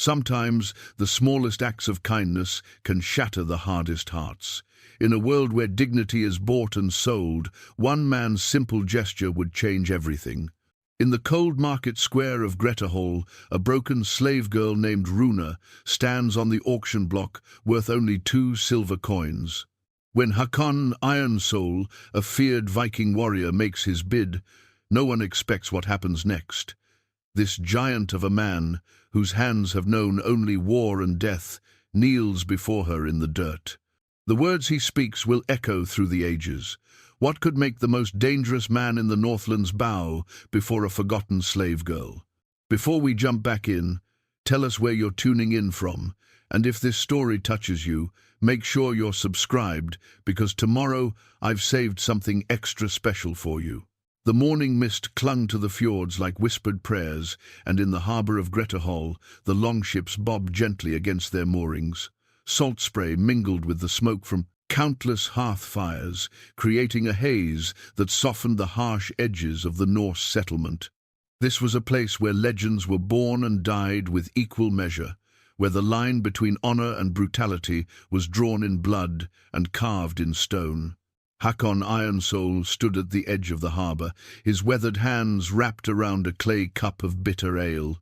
Sometimes the smallest acts of kindness can shatter the hardest hearts. In a world where dignity is bought and sold, one man's simple gesture would change everything. In the cold market square of Grettahall, a broken slave girl named Runa stands on the auction block worth only 2 silver coins. When Hakon Ironsoul, a feared Viking warrior, makes his bid, no one expects what happens next. This giant of a man, whose hands have known only war and death, kneels before her in the dirt. The words he speaks will echo through the ages. What could make the most dangerous man in the northlands bow before a forgotten slave girl? Before we jump back in, tell us where you're tuning in from, and if this story touches you, make sure you're subscribed, because tomorrow I've saved something extra special for you. The morning mist clung to the fjords like whispered prayers, and in the harbour of Grettahall, the longships bobbed gently against their moorings. Salt spray mingled with the smoke from countless hearth fires, creating a haze that softened the harsh edges of the Norse settlement. This was a place where legends were born and died with equal measure, where the line between honour and brutality was drawn in blood and carved in stone. Hakon Ironsoul stood at the edge of the harbour, his weathered hands wrapped around a clay cup of bitter ale.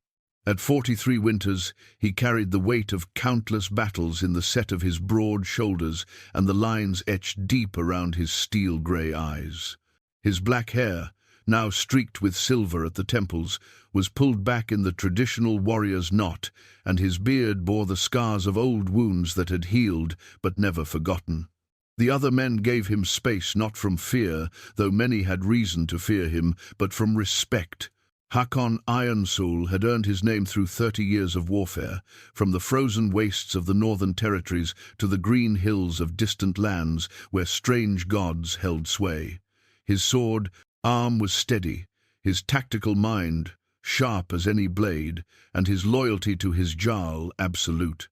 At 43 winters, he carried the weight of countless battles in the set of his broad shoulders and the lines etched deep around his steel-grey eyes. His black hair, now streaked with silver at the temples, was pulled back in the traditional warrior's knot, and his beard bore the scars of old wounds that had healed but never forgotten. The other men gave him space not from fear, though many had reason to fear him, but from respect. Hakon Ironsoul had earned his name through 30 years of warfare, from the frozen wastes of the northern territories to the green hills of distant lands where strange gods held sway. His arm was steady, his tactical mind sharp as any blade, and his loyalty to his jarl absolute.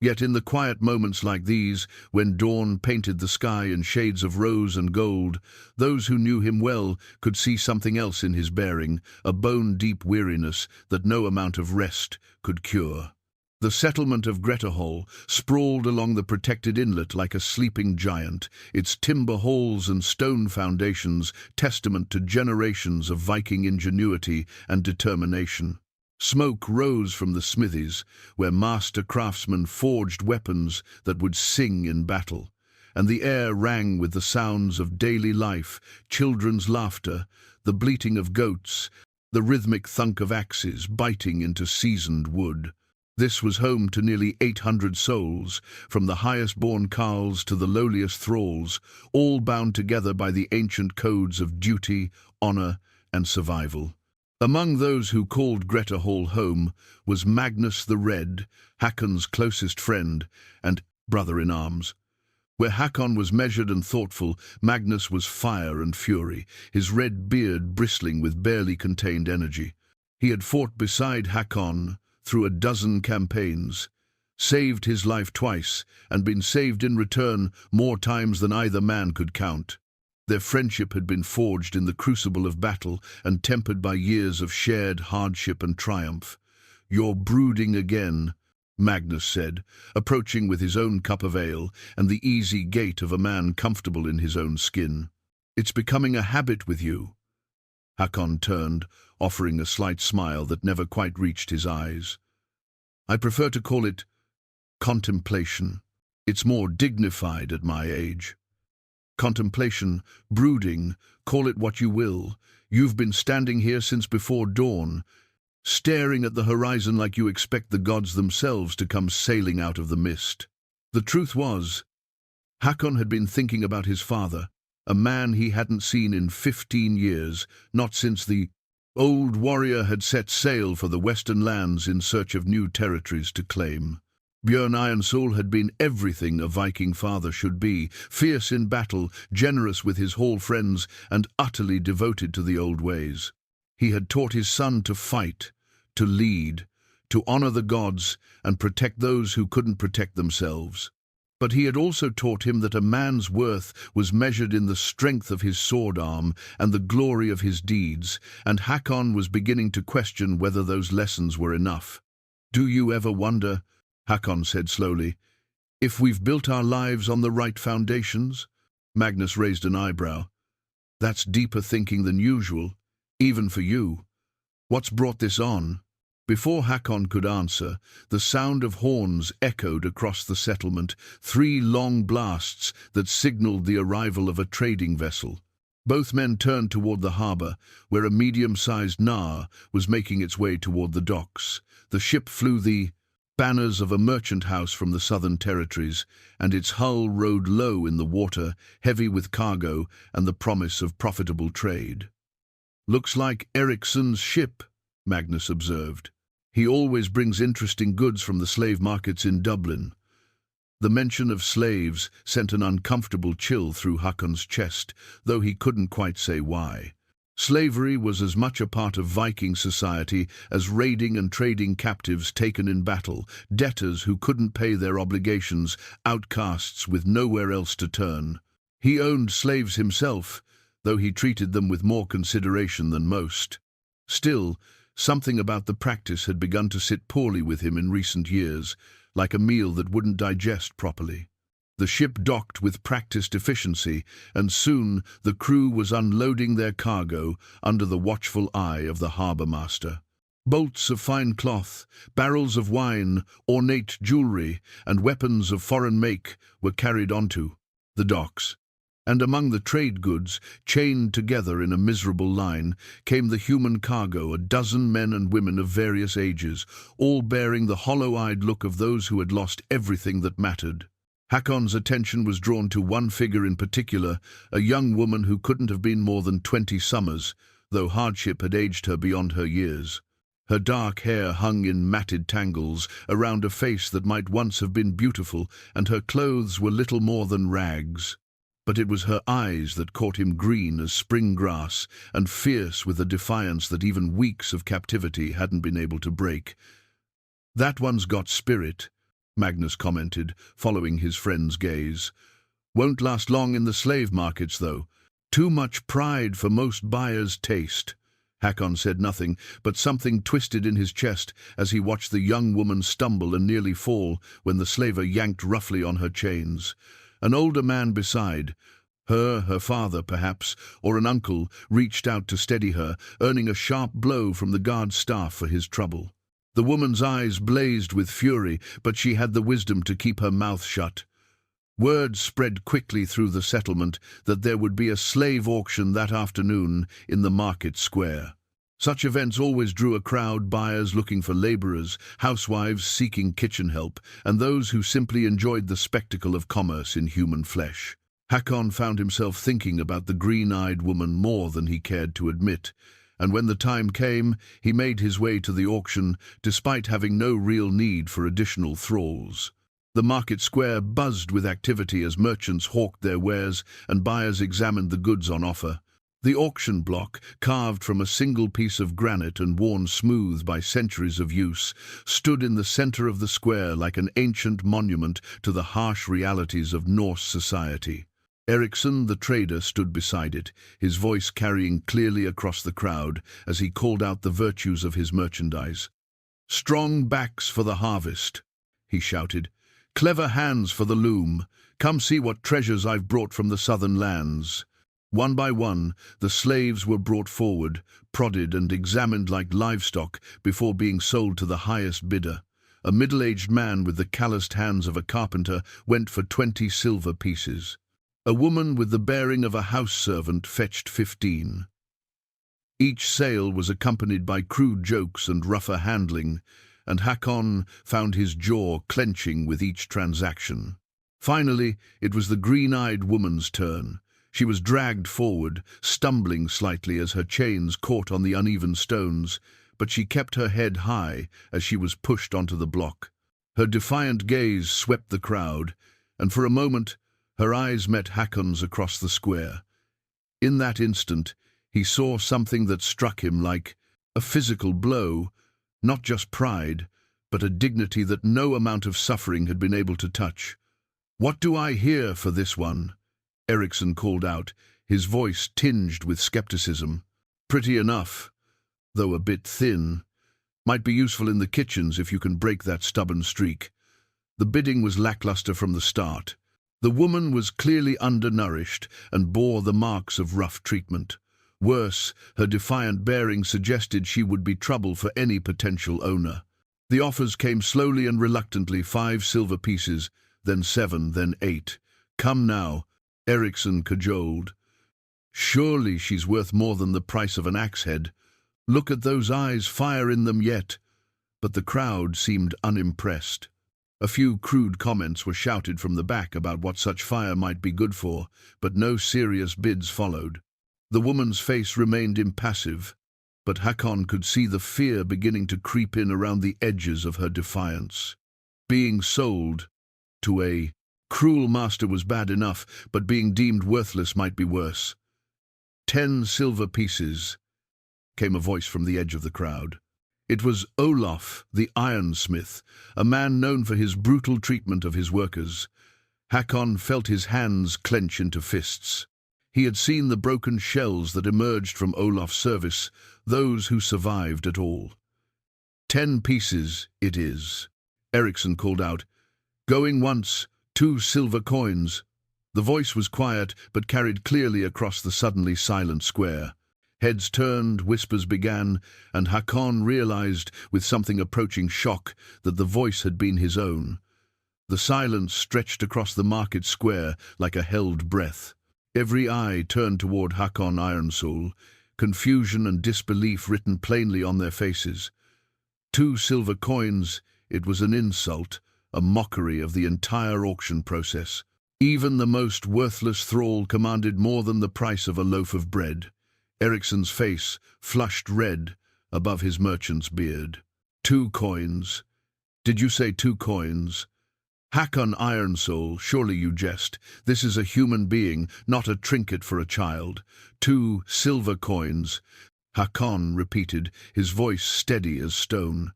Yet in the quiet moments like these, when dawn painted the sky in shades of rose and gold, those who knew him well could see something else in his bearing, a bone-deep weariness that no amount of rest could cure. The settlement of Grettahall sprawled along the protected inlet like a sleeping giant, its timber halls and stone foundations testament to generations of Viking ingenuity and determination. Smoke rose from the smithies, where master craftsmen forged weapons that would sing in battle, and the air rang with the sounds of daily life, children's laughter, the bleating of goats, the rhythmic thunk of axes biting into seasoned wood. This was home to nearly 800 souls, from the highest-born carls to the lowliest thralls, all bound together by the ancient codes of duty, honour, and survival. Among those who called Grettahall home was Magnus the Red, Hakon's closest friend and brother-in-arms. Where Hakon was measured and thoughtful, Magnus was fire and fury, his red beard bristling with barely contained energy. He had fought beside Hakon through a dozen campaigns, saved his life twice, and been saved in return more times than either man could count. Their friendship had been forged in the crucible of battle and tempered by years of shared hardship and triumph. "You're brooding again," Magnus said, approaching with his own cup of ale and the easy gait of a man comfortable in his own skin. "It's becoming a habit with you." Hakon turned, offering a slight smile that never quite reached his eyes. "I prefer to call it contemplation. It's more dignified at my age." Contemplation, brooding, call it what you will. You've been standing here since before dawn, staring at the horizon like you expect the gods themselves to come sailing out of the mist. The truth was, Hakon had been thinking about his father, a man he hadn't seen in 15 years, not since the old warrior had set sail for the western lands in search of new territories to claim. Björn Ironsoul had been everything a Viking father should be, fierce in battle, generous with his hall friends, and utterly devoted to the old ways. He had taught his son to fight, to lead, to honor the gods, and protect those who couldn't protect themselves. But he had also taught him that a man's worth was measured in the strength of his sword arm and the glory of his deeds, and Hakon was beginning to question whether those lessons were enough. "Do you ever wonder," Hakon said slowly, "if we've built our lives on the right foundations?" Magnus raised an eyebrow. "That's deeper thinking than usual, even for you. What's brought this on?" Before Hakon could answer, the sound of horns echoed across the settlement, 3 long blasts that signaled the arrival of a trading vessel. Both men turned toward the harbour, where a medium-sized nar was making its way toward the docks. The ship flew the banners of a merchant house from the southern territories, and its hull rode low in the water, heavy with cargo and the promise of profitable trade. "Looks like Ericsson's ship," Magnus observed. "He always brings interesting goods from the slave markets in Dublin." The mention of slaves sent an uncomfortable chill through Hakon's chest, though he couldn't quite say why. Slavery was as much a part of Viking society as raiding and trading captives taken in battle, debtors who couldn't pay their obligations, outcasts with nowhere else to turn. He owned slaves himself, though he treated them with more consideration than most. Still, something about the practice had begun to sit poorly with him in recent years, like a meal that wouldn't digest properly. The ship docked with practiced efficiency, and soon the crew was unloading their cargo under the watchful eye of the harbour master. Bolts of fine cloth, barrels of wine, ornate jewellery, and weapons of foreign make were carried onto the docks. And among the trade goods, chained together in a miserable line, came the human cargo, a dozen men and women of various ages, all bearing the hollow-eyed look of those who had lost everything that mattered. Hakon's attention was drawn to one figure in particular, a young woman who couldn't have been more than 20 summers, though hardship had aged her beyond her years. Her dark hair hung in matted tangles around a face that might once have been beautiful, and her clothes were little more than rags. But it was her eyes that caught him, green as spring grass and fierce with a defiance that even weeks of captivity hadn't been able to break. "That one's got spirit," Magnus commented, following his friend's gaze. "Won't last long in the slave markets, though. Too much pride for most buyers' taste." Hakon said nothing, but something twisted in his chest as he watched the young woman stumble and nearly fall when the slaver yanked roughly on her chains. An older man beside her father perhaps, or an uncle, reached out to steady her, earning a sharp blow from the guard's staff for his trouble. The woman's eyes blazed with fury, but she had the wisdom to keep her mouth shut. Word spread quickly through the settlement that there would be a slave auction that afternoon in the market square. Such events always drew a crowd, buyers looking for laborers, housewives seeking kitchen help, and those who simply enjoyed the spectacle of commerce in human flesh. Hakon found himself thinking about the green-eyed woman more than he cared to admit, and when the time came, he made his way to the auction, despite having no real need for additional thralls. The market square buzzed with activity as merchants hawked their wares and buyers examined the goods on offer. The auction block, carved from a single piece of granite and worn smooth by centuries of use, stood in the center of the square like an ancient monument to the harsh realities of Norse society. Ericsson, the trader, stood beside it, his voice carrying clearly across the crowd as he called out the virtues of his merchandise. "Strong backs for the harvest," he shouted. "Clever hands for the loom. Come see what treasures I've brought from the southern lands." One by one, the slaves were brought forward, prodded and examined like livestock before being sold to the highest bidder. A middle-aged man with the calloused hands of a carpenter went for 20 silver pieces. A woman with the bearing of a house servant fetched 15. Each sale was accompanied by crude jokes and rougher handling, and Hakon found his jaw clenching with each transaction. Finally, it was the green-eyed woman's turn. She was dragged forward, stumbling slightly as her chains caught on the uneven stones, but she kept her head high as she was pushed onto the block. Her defiant gaze swept the crowd, and for a moment her eyes met Hakon's across the square. In that instant, he saw something that struck him like a physical blow, not just pride, but a dignity that no amount of suffering had been able to touch. "What do I hear for this one?" Ericsson called out, his voice tinged with skepticism. "Pretty enough, though a bit thin. Might be useful in the kitchens if you can break that stubborn streak. The bidding was lackluster from the start. The woman was clearly undernourished and bore the marks of rough treatment. Worse, her defiant bearing suggested she would be trouble for any potential owner. The offers came slowly and reluctantly, 5 silver pieces, then 7, then 8. Come now, Eriksson cajoled. Surely she's worth more than the price of an axe head. Look at those eyes, fire in them yet. But the crowd seemed unimpressed. A few crude comments were shouted from the back about what such fire might be good for, but no serious bids followed. The woman's face remained impassive, but Hakon could see the fear beginning to creep in around the edges of her defiance. Being sold to a cruel master was bad enough, but being deemed worthless might be worse. 10 silver pieces, came a voice from the edge of the crowd. It was Olaf, the ironsmith, a man known for his brutal treatment of his workers. Hakon felt his hands clench into fists. He had seen the broken shells that emerged from Olaf's service, those who survived at all. 10 pieces it is, Eriksson called out. Going once, 2 silver coins. The voice was quiet, but carried clearly across the suddenly silent square. Heads turned, whispers began, and Hakon realized, with something approaching shock, that the voice had been his own. The silence stretched across the market square like a held breath. Every eye turned toward Hakon Ironsoul, confusion and disbelief written plainly on their faces. 2 silver coins, it was an insult, a mockery of the entire auction process. Even the most worthless thrall commanded more than the price of a loaf of bread. Eriksson's face flushed red above his merchant's beard. 2 coins. Did you say 2 coins? Hakon Ironsoul, surely you jest. This is a human being, not a trinket for a child. 2 silver coins. Hakon repeated, his voice steady as stone.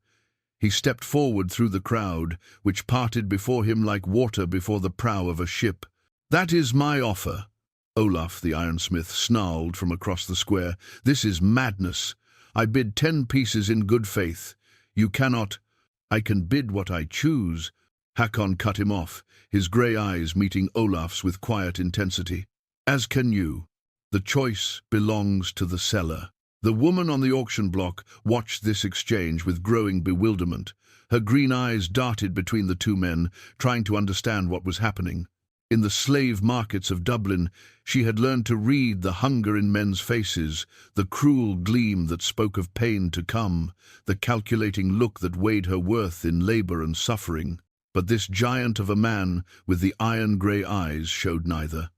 He stepped forward through the crowd, which parted before him like water before the prow of a ship. That is my offer. Olaf, the ironsmith, snarled from across the square. This is madness. I bid 10 pieces in good faith. You cannot. I can bid what I choose. Hakon cut him off, his grey eyes meeting Olaf's with quiet intensity. As can you. The choice belongs to the seller. The woman on the auction block watched this exchange with growing bewilderment. Her green eyes darted between the 2 men, trying to understand what was happening. In the slave markets of Dublin, she had learned to read the hunger in men's faces, the cruel gleam that spoke of pain to come, the calculating look that weighed her worth in labor and suffering. But this giant of a man with the iron-grey eyes showed neither.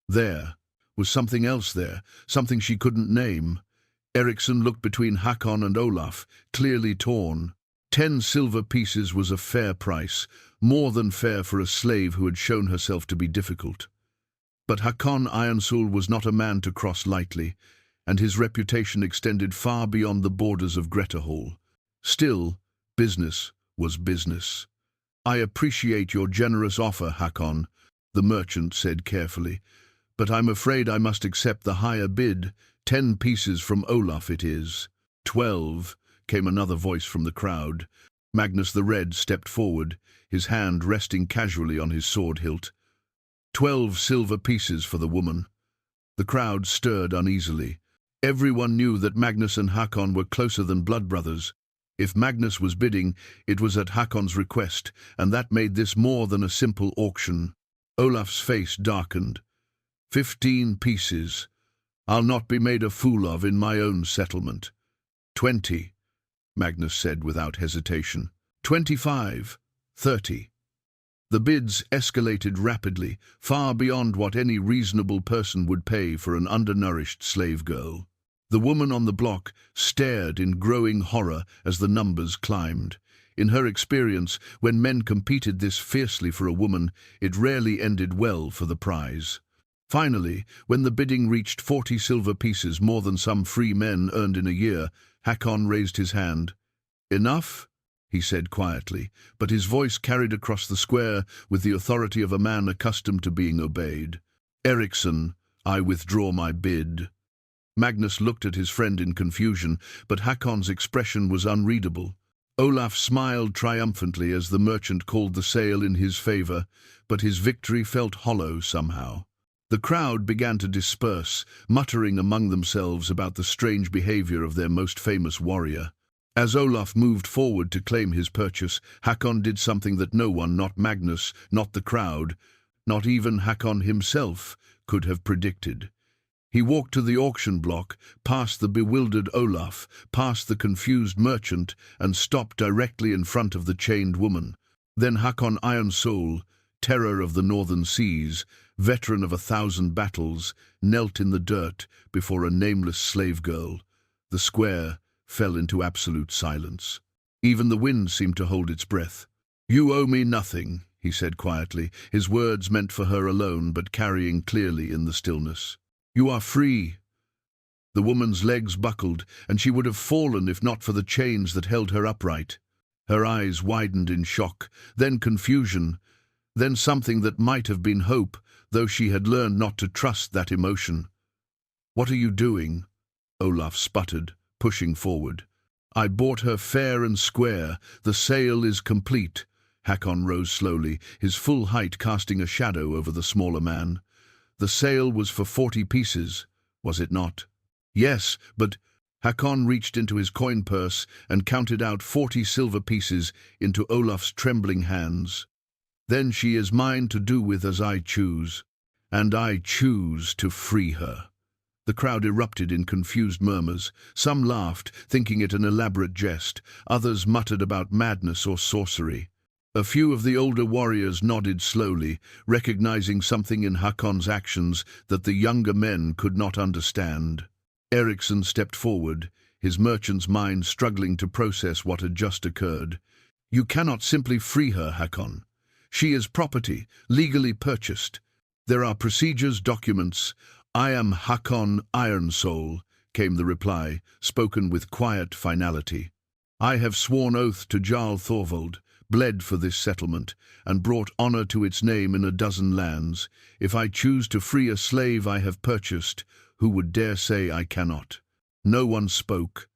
There was something else there, something she couldn't name. Eriksson looked between Hakon and Olaf, clearly torn. 10 silver pieces was a fair price, more than fair for a slave who had shown herself to be difficult. But Hakon Ironsoul was not a man to cross lightly, and his reputation extended far beyond the borders of Grettahall. Still, business was business. I appreciate your generous offer, Hakon, the merchant said carefully, but I'm afraid I must accept the higher bid. 10 pieces from Olaf it is. 12, came another voice from the crowd. Magnus the Red stepped forward, his hand resting casually on his sword hilt. 12 silver pieces for the woman. The crowd stirred uneasily. Everyone knew that Magnus and Hakon were closer than blood brothers. If Magnus was bidding, it was at Hakon's request, and that made this more than a simple auction. Olaf's face darkened. 15 pieces. I'll not be made a fool of in my own settlement. 20, Magnus said without hesitation. 25, 30. The bids escalated rapidly, far beyond what any reasonable person would pay for an undernourished slave girl. The woman on the block stared in growing horror as the numbers climbed. In her experience, when men competed this fiercely for a woman, it rarely ended well for the prize. Finally, when the bidding reached 40 silver pieces, more than some free men earned in a year, Hakon raised his hand. Enough? He said quietly, but his voice carried across the square with the authority of a man accustomed to being obeyed. Eriksson, I withdraw my bid. Magnus looked at his friend in confusion, but Hakon's expression was unreadable. Olaf smiled triumphantly as the merchant called the sale in his favor, but his victory felt hollow somehow. The crowd began to disperse, muttering among themselves about the strange behavior of their most famous warrior. As Olaf moved forward to claim his purchase, Hakon did something that no one, not Magnus, not the crowd, not even Hakon himself, could have predicted. He walked to the auction block, past the bewildered Olaf, past the confused merchant, and stopped directly in front of the chained woman. Then Hakon Ironsoul, terror of the northern seas, veteran of 1,000 battles, knelt in the dirt before a nameless slave girl. The square fell into absolute silence. Even the wind seemed to hold its breath. "You owe me nothing," he said quietly, his words meant for her alone but carrying clearly in the stillness. "You are free." The woman's legs buckled, and she would have fallen if not for the chains that held her upright. Her eyes widened in shock, then confusion, then something that might have been hope, though she had learned not to trust that emotion. "What are you doing?" Olaf sputtered, pushing forward. "I bought her fair and square. The sale is complete." Hakon rose slowly, his full height casting a shadow over the smaller man. "The sale was for 40 pieces, was it not?" "Yes, but—" Hakon reached into his coin purse and counted out 40 silver pieces into Olaf's trembling hands. "Then she is mine to do with as I choose, and I choose to free her." The crowd erupted in confused murmurs. Some laughed, thinking it an elaborate jest. Others muttered about madness or sorcery. A few of the older warriors nodded slowly, recognizing something in Hakon's actions that the younger men could not understand. Eriksson stepped forward, his merchant's mind struggling to process what had just occurred. "You cannot simply free her, Hakon. She is property, legally purchased. There are procedures, documents." "I am Hakon Ironsoul," came the reply, spoken with quiet finality. "I have sworn oath to Jarl Thorvald, bled for this settlement, and brought honor to its name in a dozen lands. If I choose to free a slave I have purchased, who would dare say I cannot?" No one spoke.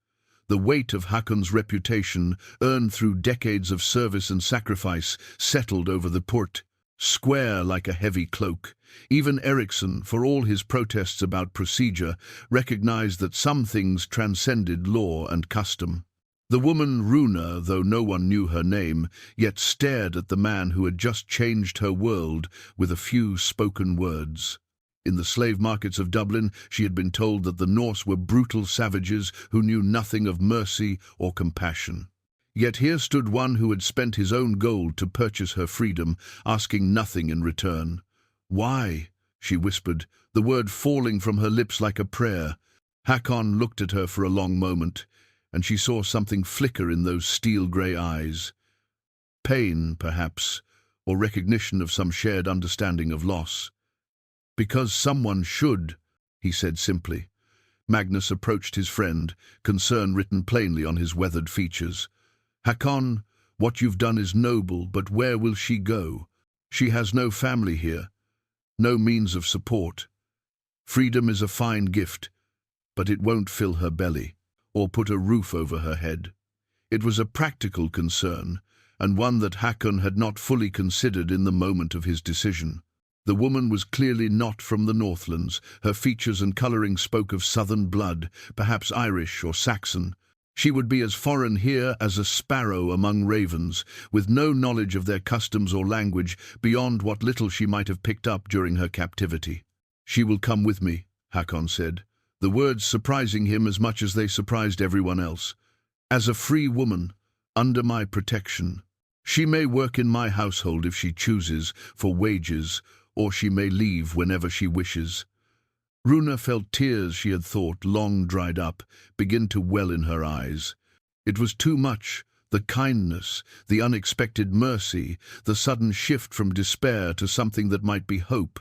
The weight of Hakon's reputation, earned through decades of service and sacrifice, settled over the port, square like a heavy cloak. Even Eriksson, for all his protests about procedure, recognized that some things transcended law and custom. The woman Runa, though no one knew her name, yet stared at the man who had just changed her world with a few spoken words. In the slave markets of Dublin, she had been told that the Norse were brutal savages who knew nothing of mercy or compassion. Yet here stood one who had spent his own gold to purchase her freedom, asking nothing in return. "Why?" she whispered, the word falling from her lips like a prayer. Hakon looked at her for a long moment, and she saw something flicker in those steel-grey eyes. Pain, perhaps, or recognition of some shared understanding of loss. "Because someone should," he said simply. Magnus approached his friend, concern written plainly on his weathered features. "Hakon, what you've done is noble, but where will she go? She has no family here, no means of support. Freedom is a fine gift, but it won't fill her belly, or put a roof over her head." It was a practical concern, and one that Hakon had not fully considered in the moment of his decision. The woman was clearly not from the northlands. Her features and colouring spoke of southern blood, perhaps Irish or Saxon. She would be as foreign here as a sparrow among ravens, with no knowledge of their customs or language beyond what little she might have picked up during her captivity. "She will come with me," Hakon said, the words surprising him as much as they surprised everyone else. "As a free woman, under my protection. She may work in my household if she chooses, for wages, or she may leave whenever she wishes." Runa felt tears she had thought long dried up begin to well in her eyes. It was too much, the kindness, the unexpected mercy, the sudden shift from despair to something that might be hope.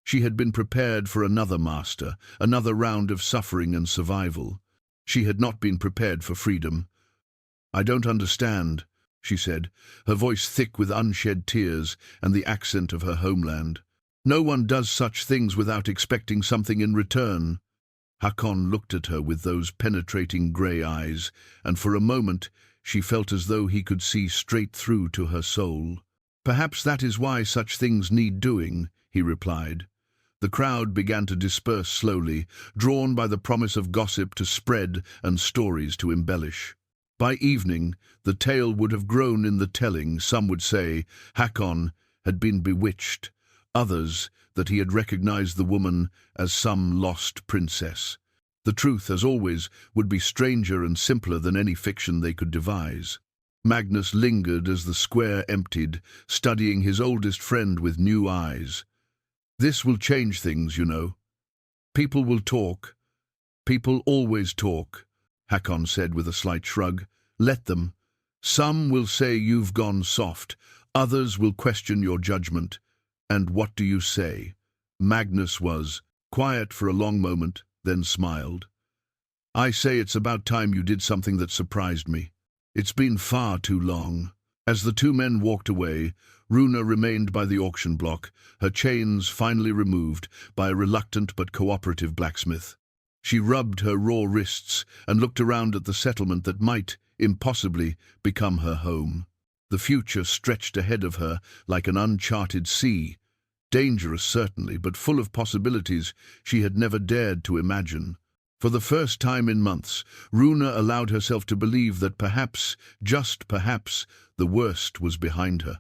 She had been prepared for another master, another round of suffering and survival. She had not been prepared for freedom. "I don't understand," she said, her voice thick with unshed tears and the accent of her homeland. "No one does such things without expecting something in return." Hakon looked at her with those penetrating grey eyes, and for a moment she felt as though he could see straight through to her soul. "Perhaps that is why such things need doing," he replied. The crowd began to disperse slowly, drawn by the promise of gossip to spread and stories to embellish. By evening, the tale would have grown in the telling. Some would say Hakon had been bewitched, others that he had recognized the woman as some lost princess. The truth, as always, would be stranger and simpler than any fiction they could devise. Magnus lingered as the square emptied, studying his oldest friend with new eyes. "This will change things, you know. People will talk. People always talk," Hakon said with a slight shrug. "Let them. Some will say you've gone soft. Others will question your judgment. And what do you say?" Magnus was quiet for a long moment, then smiled. "I say it's about time you did something that surprised me. It's been far too long." As the two men walked away, Runa remained by the auction block, her chains finally removed by a reluctant but cooperative blacksmith. She rubbed her raw wrists and looked around at the settlement that might, impossibly, become her home. The future stretched ahead of her like an uncharted sea, dangerous certainly, but full of possibilities she had never dared to imagine. For the first time in months, Runa allowed herself to believe that perhaps, just perhaps, the worst was behind her.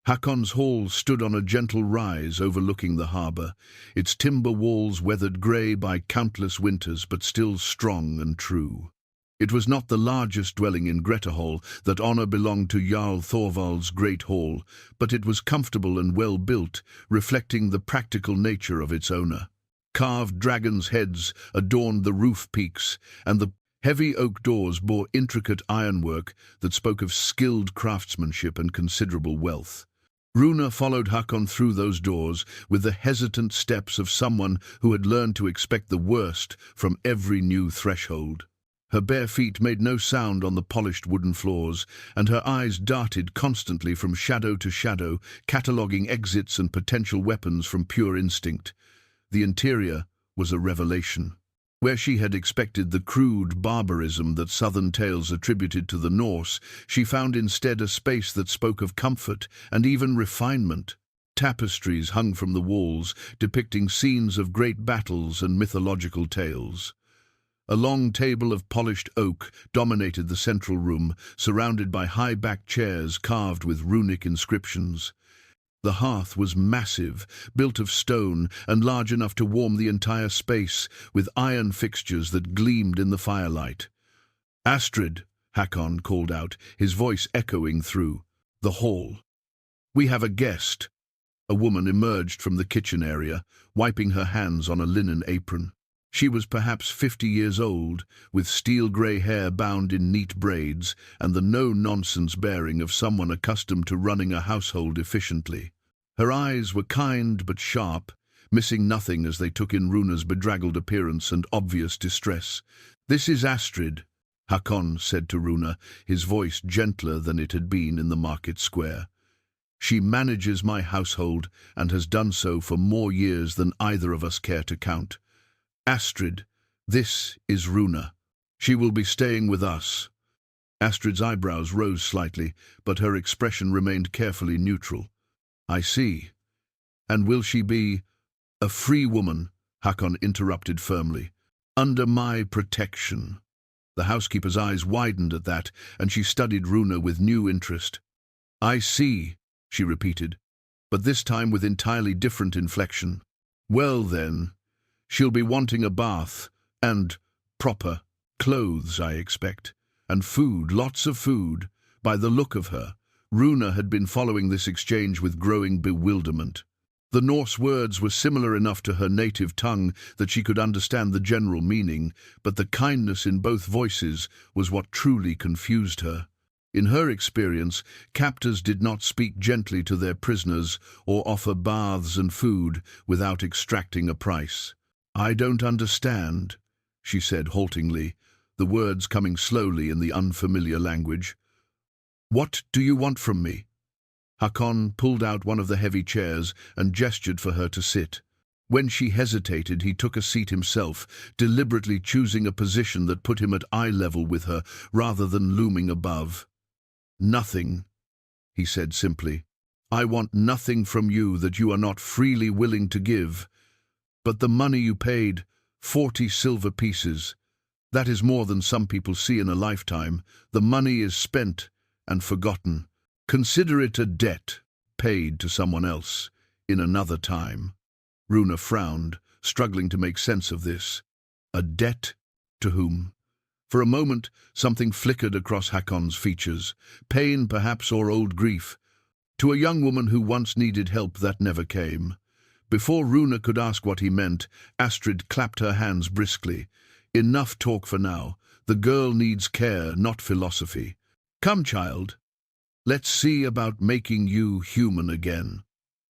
Hakon's hall stood on a gentle rise overlooking the harbour, its timber walls weathered grey by countless winters but still strong and true. It was not the largest dwelling in Grettahall, that honour belonged to Jarl Thorvald's great hall, but it was comfortable and well built, reflecting the practical nature of its owner. Carved dragons' heads adorned the roof peaks, and the heavy oak doors bore intricate ironwork that spoke of skilled craftsmanship and considerable wealth. Runa followed Hakon through those doors with the hesitant steps of someone who had learned to expect the worst from every new threshold. Her bare feet made no sound on the polished wooden floors, and her eyes darted constantly from shadow to shadow, cataloguing exits and potential weapons from pure instinct. The interior was a revelation. Where she had expected the crude barbarism that southern tales attributed to the Norse, she found instead a space that spoke of comfort and even refinement. Tapestries hung from the walls, depicting scenes of great battles and mythological tales. A long table of polished oak dominated the central room, surrounded by high-backed chairs carved with runic inscriptions. The hearth was massive, built of stone, and large enough to warm the entire space, with iron fixtures that gleamed in the firelight. "Astrid," Hakon called out, his voice echoing through the hall. "We have a guest." A woman emerged from the kitchen area, wiping her hands on a linen apron. She was perhaps 50 years old, with steel-grey hair bound in neat braids, and the no-nonsense bearing of someone accustomed to running a household efficiently. Her eyes were kind but sharp, missing nothing as they took in Runa's bedraggled appearance and obvious distress. "This is Astrid," Hakon said to Runa, his voice gentler than it had been in the market square. "She manages my household and has done so for more years than either of us care to count. Astrid, this is Runa. She will be staying with us." Astrid's eyebrows rose slightly, but her expression remained carefully neutral. "I see. And will she be a free woman?" Hakon interrupted firmly. "Under my protection." The housekeeper's eyes widened at that, and she studied Runa with new interest. "I see," she repeated, but this time with entirely different inflection. "Well then, she'll be wanting a bath, and proper clothes, I expect, and food, lots of food." By the look of her, Runa had been following this exchange with growing bewilderment. The Norse words were similar enough to her native tongue that she could understand the general meaning, but the kindness in both voices was what truly confused her. In her experience, captors did not speak gently to their prisoners or offer baths and food without extracting a price. "I don't understand," she said haltingly, the words coming slowly in the unfamiliar language. "What do you want from me?" Hakon pulled out one of the heavy chairs and gestured for her to sit. When she hesitated, he took a seat himself, deliberately choosing a position that put him at eye level with her, rather than looming above. "Nothing," he said simply. "I want nothing from you that you are not freely willing to give. But the money you paid, 40 silver pieces, that is more than some people see in a lifetime. The money is spent and forgotten. Consider it a debt paid to someone else in another time." Runa frowned, struggling to make sense of this. A debt? To whom? For a moment, something flickered across Hakon's features. Pain, perhaps, or old grief. To a young woman who once needed help that never came. Before Runa could ask what he meant, Astrid clapped her hands briskly. "Enough talk for now. The girl needs care, not philosophy. Come, child. Let's see about making you human again."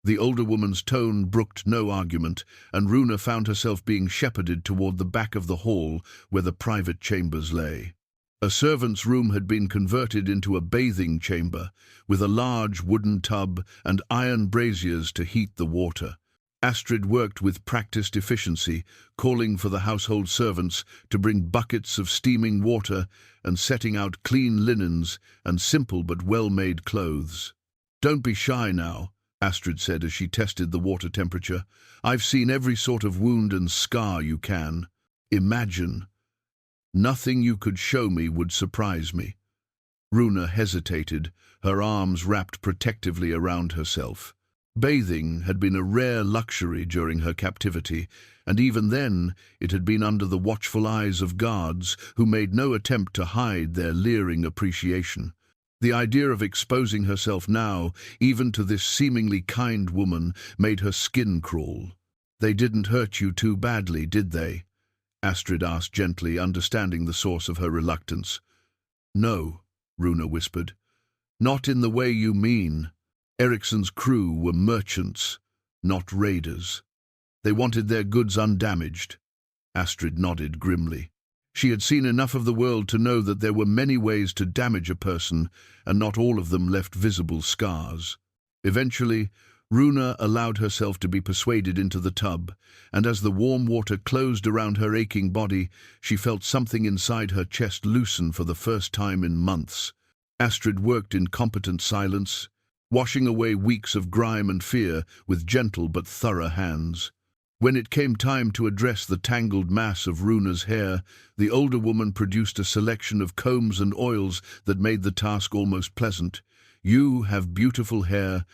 The older woman's tone brooked no argument, and Runa found herself being shepherded toward the back of the hall where the private chambers lay. A servant's room had been converted into a bathing chamber, with a large wooden tub and iron braziers to heat the water. Astrid worked with practiced efficiency, calling for the household servants to bring buckets of steaming water and setting out clean linens and simple but well-made clothes. "Don't be shy now," Astrid said as she tested the water temperature. "I've seen every sort of wound and scar you can imagine. Nothing you could show me would surprise me." Runa hesitated, her arms wrapped protectively around herself. Bathing had been a rare luxury during her captivity, and even then it had been under the watchful eyes of guards who made no attempt to hide their leering appreciation. The idea of exposing herself now, even to this seemingly kind woman, made her skin crawl. "They didn't hurt you too badly, did they?" Astrid asked gently, understanding the source of her reluctance. "No," Runa whispered. "Not in the way you mean. Ericsson's crew were merchants, not raiders. They wanted their goods undamaged." Astrid nodded grimly. She had seen enough of the world to know that there were many ways to damage a person, and not all of them left visible scars. Eventually, Runa allowed herself to be persuaded into the tub, and as the warm water closed around her aching body, she felt something inside her chest loosen for the first time in months. Astrid worked in competent silence, washing away weeks of grime and fear with gentle but thorough hands. When it came time to address the tangled mass of Runa's hair, the older woman produced a selection of combs and oils that made the task almost pleasant. "You have beautiful hair,"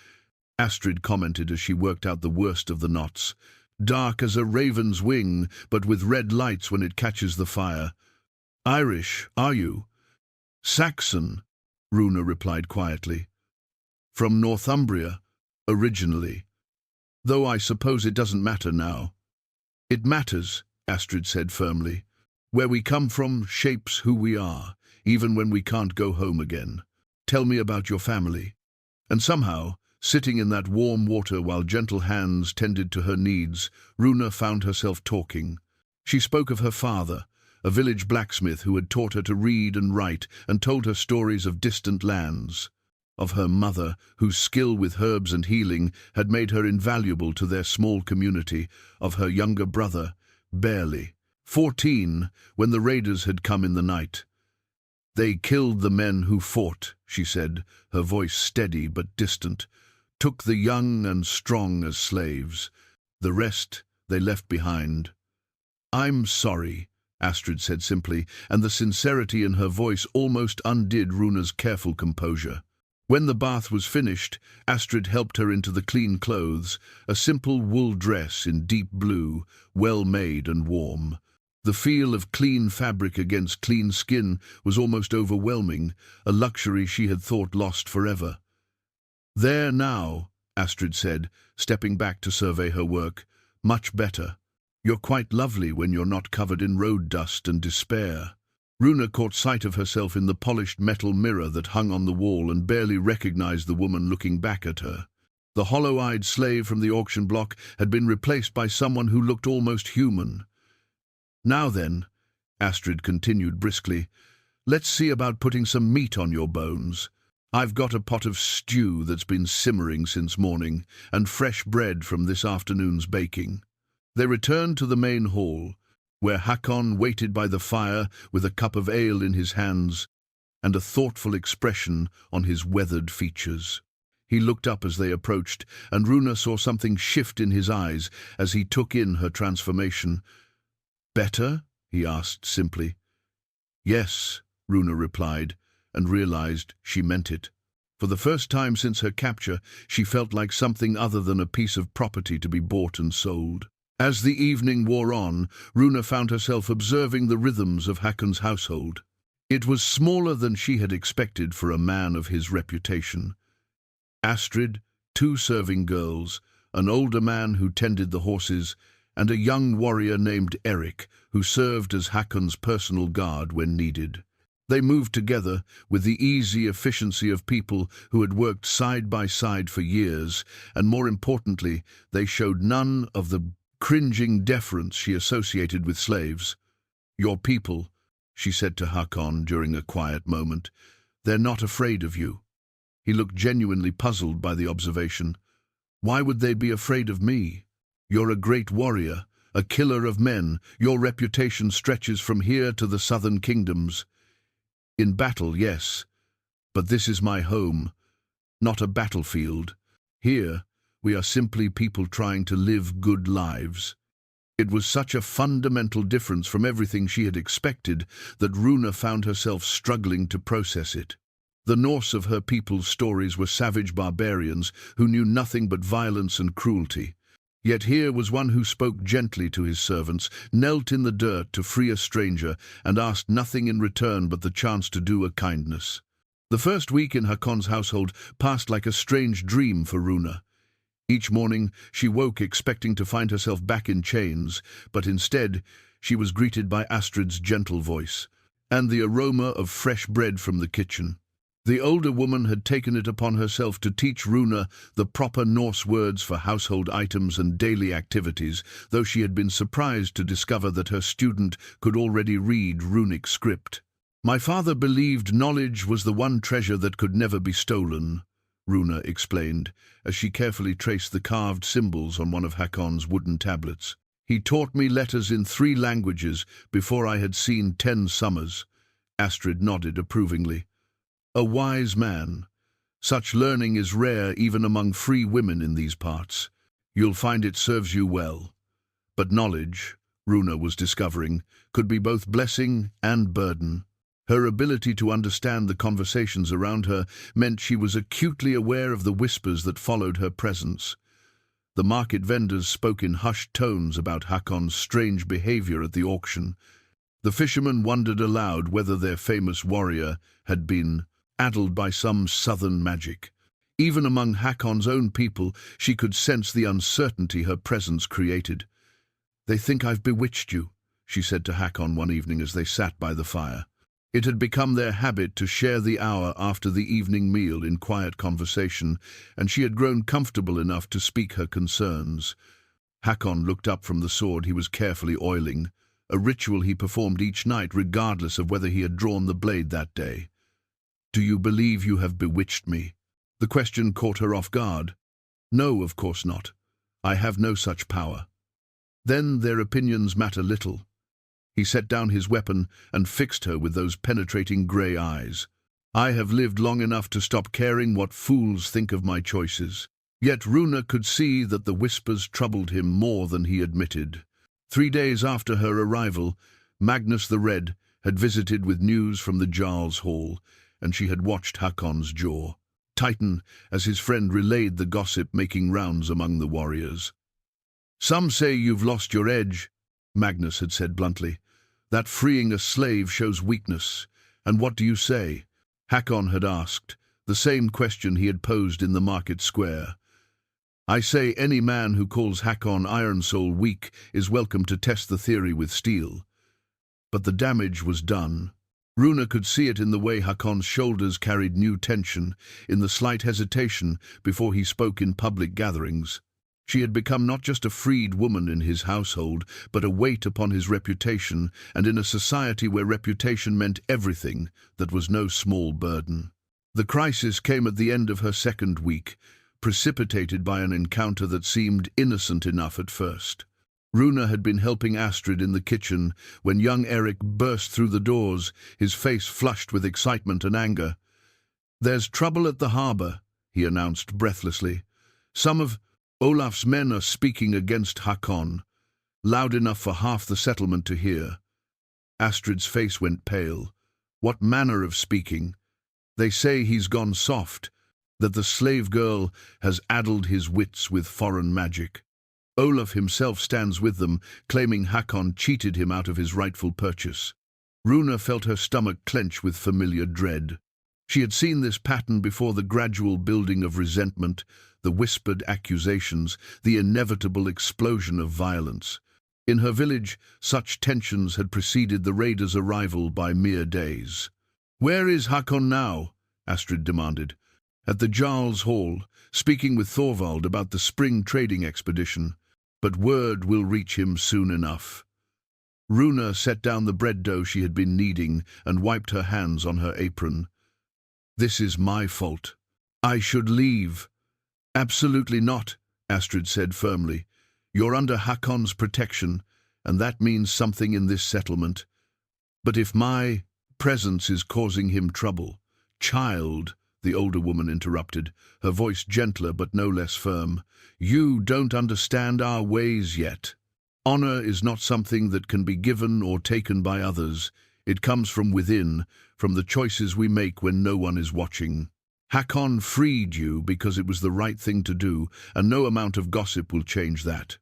Astrid commented as she worked out the worst of the knots. "Dark as a raven's wing, but with red lights when it catches the fire." "Irish, are you?" "Saxon," Runa replied quietly. "From Northumbria, originally. Though I suppose it doesn't matter now." "It matters," Astrid said firmly. "Where we come from shapes who we are, even when we can't go home again. Tell me about your family." And somehow, sitting in that warm water while gentle hands tended to her needs, Runa found herself talking. She spoke of her father, a village blacksmith who had taught her to read and write and told her stories of distant lands. Of her mother, whose skill with herbs and healing had made her invaluable to their small community. Of her younger brother, barely 14, when the raiders had come in the night. "They killed the men who fought," she said, her voice steady but distant. "Took the young and strong as slaves. The rest they left behind." "I'm sorry," Astrid said simply, and the sincerity in her voice almost undid Runa's careful composure. When the bath was finished, Astrid helped her into the clean clothes, a simple wool dress in deep blue, well made and warm. The feel of clean fabric against clean skin was almost overwhelming, a luxury she had thought lost forever. "There now," Astrid said, stepping back to survey her work. "Much better. You're quite lovely when you're not covered in road dust and despair." Runa caught sight of herself in the polished metal mirror that hung on the wall and barely recognized the woman looking back at her. The hollow-eyed slave from the auction block had been replaced by someone who looked almost human. "Now then," Astrid continued briskly, "let's see about putting some meat on your bones. I've got a pot of stew that's been simmering since morning, and fresh bread from this afternoon's baking." They returned to the main hall, where Hakon waited by the fire with a cup of ale in his hands and a thoughtful expression on his weathered features. He looked up as they approached, and Runa saw something shift in his eyes as he took in her transformation. "Better?" he asked simply. "Yes," Runa replied, and realized she meant it. For the first time since her capture, she felt like something other than a piece of property to be bought and sold. As the evening wore on, Runa found herself observing the rhythms of Hakon's household. It was smaller than she had expected for a man of his reputation. Astrid, 2 serving girls, an older man who tended the horses, and a young warrior named Eric, who served as Hakon's personal guard when needed. They moved together with the easy efficiency of people who had worked side by side for years, and more importantly, they showed none of the cringing deference she associated with slaves. "Your people," she said to Hakon during a quiet moment, "they're not afraid of you." He looked genuinely puzzled by the observation. "Why would they be afraid of me? You're a great warrior, a killer of men. Your reputation stretches from here to the southern kingdoms. In battle, yes, but this is my home, not a battlefield. Here, we are simply people trying to live good lives." It was such a fundamental difference from everything she had expected that Runa found herself struggling to process it. The Norse of her people's stories were savage barbarians who knew nothing but violence and cruelty. Yet here was one who spoke gently to his servants, knelt in the dirt to free a stranger, and asked nothing in return but the chance to do a kindness. The first week in Hakon's household passed like a strange dream for Runa. Each morning she woke expecting to find herself back in chains, but instead she was greeted by Astrid's gentle voice and the aroma of fresh bread from the kitchen. The older woman had taken it upon herself to teach Runa the proper Norse words for household items and daily activities, though she had been surprised to discover that her student could already read runic script. "My father believed knowledge was the one treasure that could never be stolen," Runa explained, as she carefully traced the carved symbols on one of Hakon's wooden tablets. "He taught me letters in 3 languages before I had seen 10 summers." Astrid nodded approvingly. "A wise man. Such learning is rare even among free women in these parts. You'll find it serves you well. But knowledge," Runa was discovering, could be both blessing and burden. Her ability to understand the conversations around her meant she was acutely aware of the whispers that followed her presence. The market vendors spoke in hushed tones about Hakon's strange behavior at the auction. The fishermen wondered aloud whether their famous warrior had been addled by some southern magic. Even among Hakon's own people, she could sense the uncertainty her presence created. "They think I've bewitched you," she said to Hakon one evening as they sat by the fire. It had become their habit to share the hour after the evening meal in quiet conversation, and she had grown comfortable enough to speak her concerns. Hakon looked up from the sword he was carefully oiling, a ritual he performed each night regardless of whether he had drawn the blade that day. "Do you believe you have bewitched me?" The question caught her off guard. "No, of course not. I have no such power." "Then their opinions matter little." He set down his weapon and fixed her with those penetrating grey eyes. "I have lived long enough to stop caring what fools think of my choices." Yet Runa could see that the whispers troubled him more than he admitted. 3 days after her arrival, Magnus the Red had visited with news from the Jarl's Hall, and she had watched Hakon's jaw tighten as his friend relayed the gossip making rounds among the warriors. "Some say you've lost your edge," Magnus had said bluntly. "That freeing a slave shows weakness. And what do you say?" Hakon had asked, the same question he had posed in the market square. "I say any man who calls Hakon Ironsoul weak is welcome to test the theory with steel." But the damage was done. Runa could see it in the way Hakon's shoulders carried new tension, in the slight hesitation before he spoke in public gatherings. She had become not just a freed woman in his household, but a weight upon his reputation, and in a society where reputation meant everything, that was no small burden. The crisis came at the end of her 2nd week, precipitated by an encounter that seemed innocent enough at first. Runa had been helping Astrid in the kitchen when young Eric burst through the doors, his face flushed with excitement and anger. "There's trouble at the harbour," he announced breathlessly. "Some of Olaf's men are speaking against Hakon, loud enough for half the settlement to hear." Astrid's face went pale. "What manner of speaking?" "They say he's gone soft, that the slave girl has addled his wits with foreign magic. Olaf himself stands with them, claiming Hakon cheated him out of his rightful purchase." Runa felt her stomach clench with familiar dread. She had seen this pattern before, the gradual building of resentment, the whispered accusations, the inevitable explosion of violence. In her village, such tensions had preceded the raiders' arrival by mere days. "Where is Hakon now?" Astrid demanded. "At the Jarl's Hall, speaking with Thorvald about the spring trading expedition. But word will reach him soon enough." Runa set down the bread dough she had been kneading and wiped her hands on her apron. "This is my fault. I should leave." "Absolutely not," Astrid said firmly. "You're under Hakon's protection, and that means something in this settlement. But if my presence is causing him trouble—" "Child," the older woman interrupted, her voice gentler but no less firm, "you don't understand our ways yet. Honor is not something that can be given or taken by others. It comes from within, from the choices we make when no one is watching. Hakon freed you because it was the right thing to do, and no amount of gossip will change that."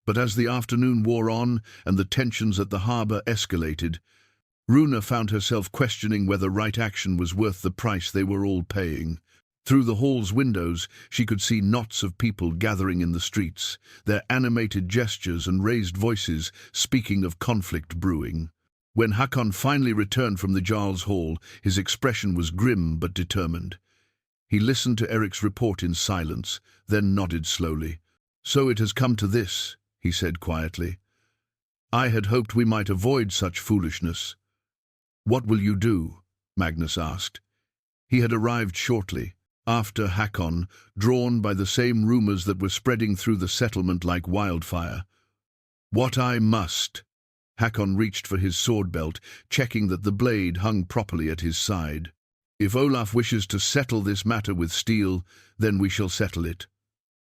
But as the afternoon wore on and the tensions at the harbour escalated, Runa found herself questioning whether right action was worth the price they were all paying. Through the hall's windows, she could see knots of people gathering in the streets, their animated gestures and raised voices speaking of conflict brewing. When Hakon finally returned from the Jarl's Hall, his expression was grim but determined. He listened to Eric's report in silence, then nodded slowly. "So it has come to this," he said quietly. "I had hoped we might avoid such foolishness." "What will you do?" Magnus asked. He had arrived shortly, after Hakon, drawn by the same rumors that were spreading through the settlement like wildfire. "What I must." Hakon reached for his sword belt, checking that the blade hung properly at his side. "If Olaf wishes to settle this matter with steel, then we shall settle it."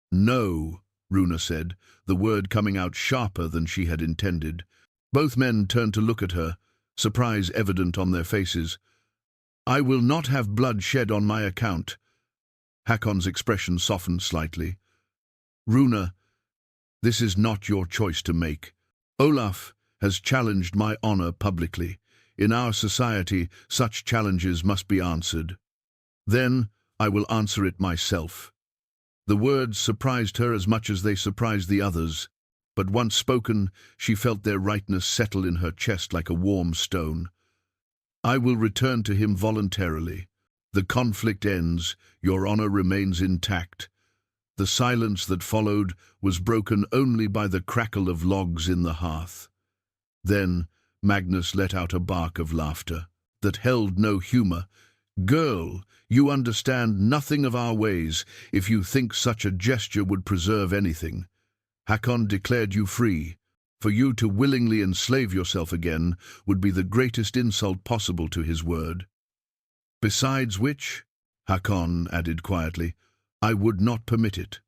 "No," Runa said, the word coming out sharper than she had intended. Both men turned to look at her, surprise evident on their faces. "I will not have blood shed on my account." Hakon's expression softened slightly. "Runa, this is not your choice to make. Olaf has challenged my honor publicly. In our society, such challenges must be answered. Then I will answer it myself." The words surprised her as much as they surprised the others, but once spoken, she felt their rightness settle in her chest like a warm stone. "I will return to him voluntarily. The conflict ends, your honor remains intact." The silence that followed was broken only by the crackle of logs in the hearth. Then Magnus let out a bark of laughter that held no humor. "Girl, you understand nothing of our ways if you think such a gesture would preserve anything. Hakon declared you free. For you to willingly enslave yourself again would be the greatest insult possible to his word. Besides which," Hakon added quietly, "I would not permit it."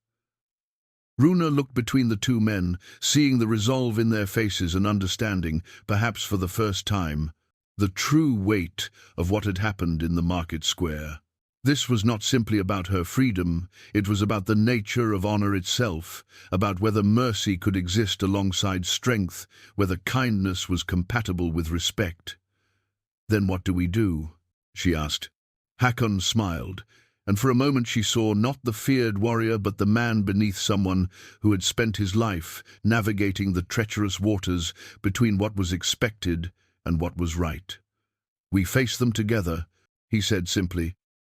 Runa looked between the two men, seeing the resolve in their faces and understanding, perhaps for the first time, the true weight of what had happened in the market square. This was not simply about her freedom, it was about the nature of honor itself, about whether mercy could exist alongside strength, whether kindness was compatible with respect. "Then what do we do?" she asked. Hakon smiled, and for a moment she saw not the feared warrior but the man beneath, someone who had spent his life navigating the treacherous waters between what was expected and what was right. "We face them together," he said simply.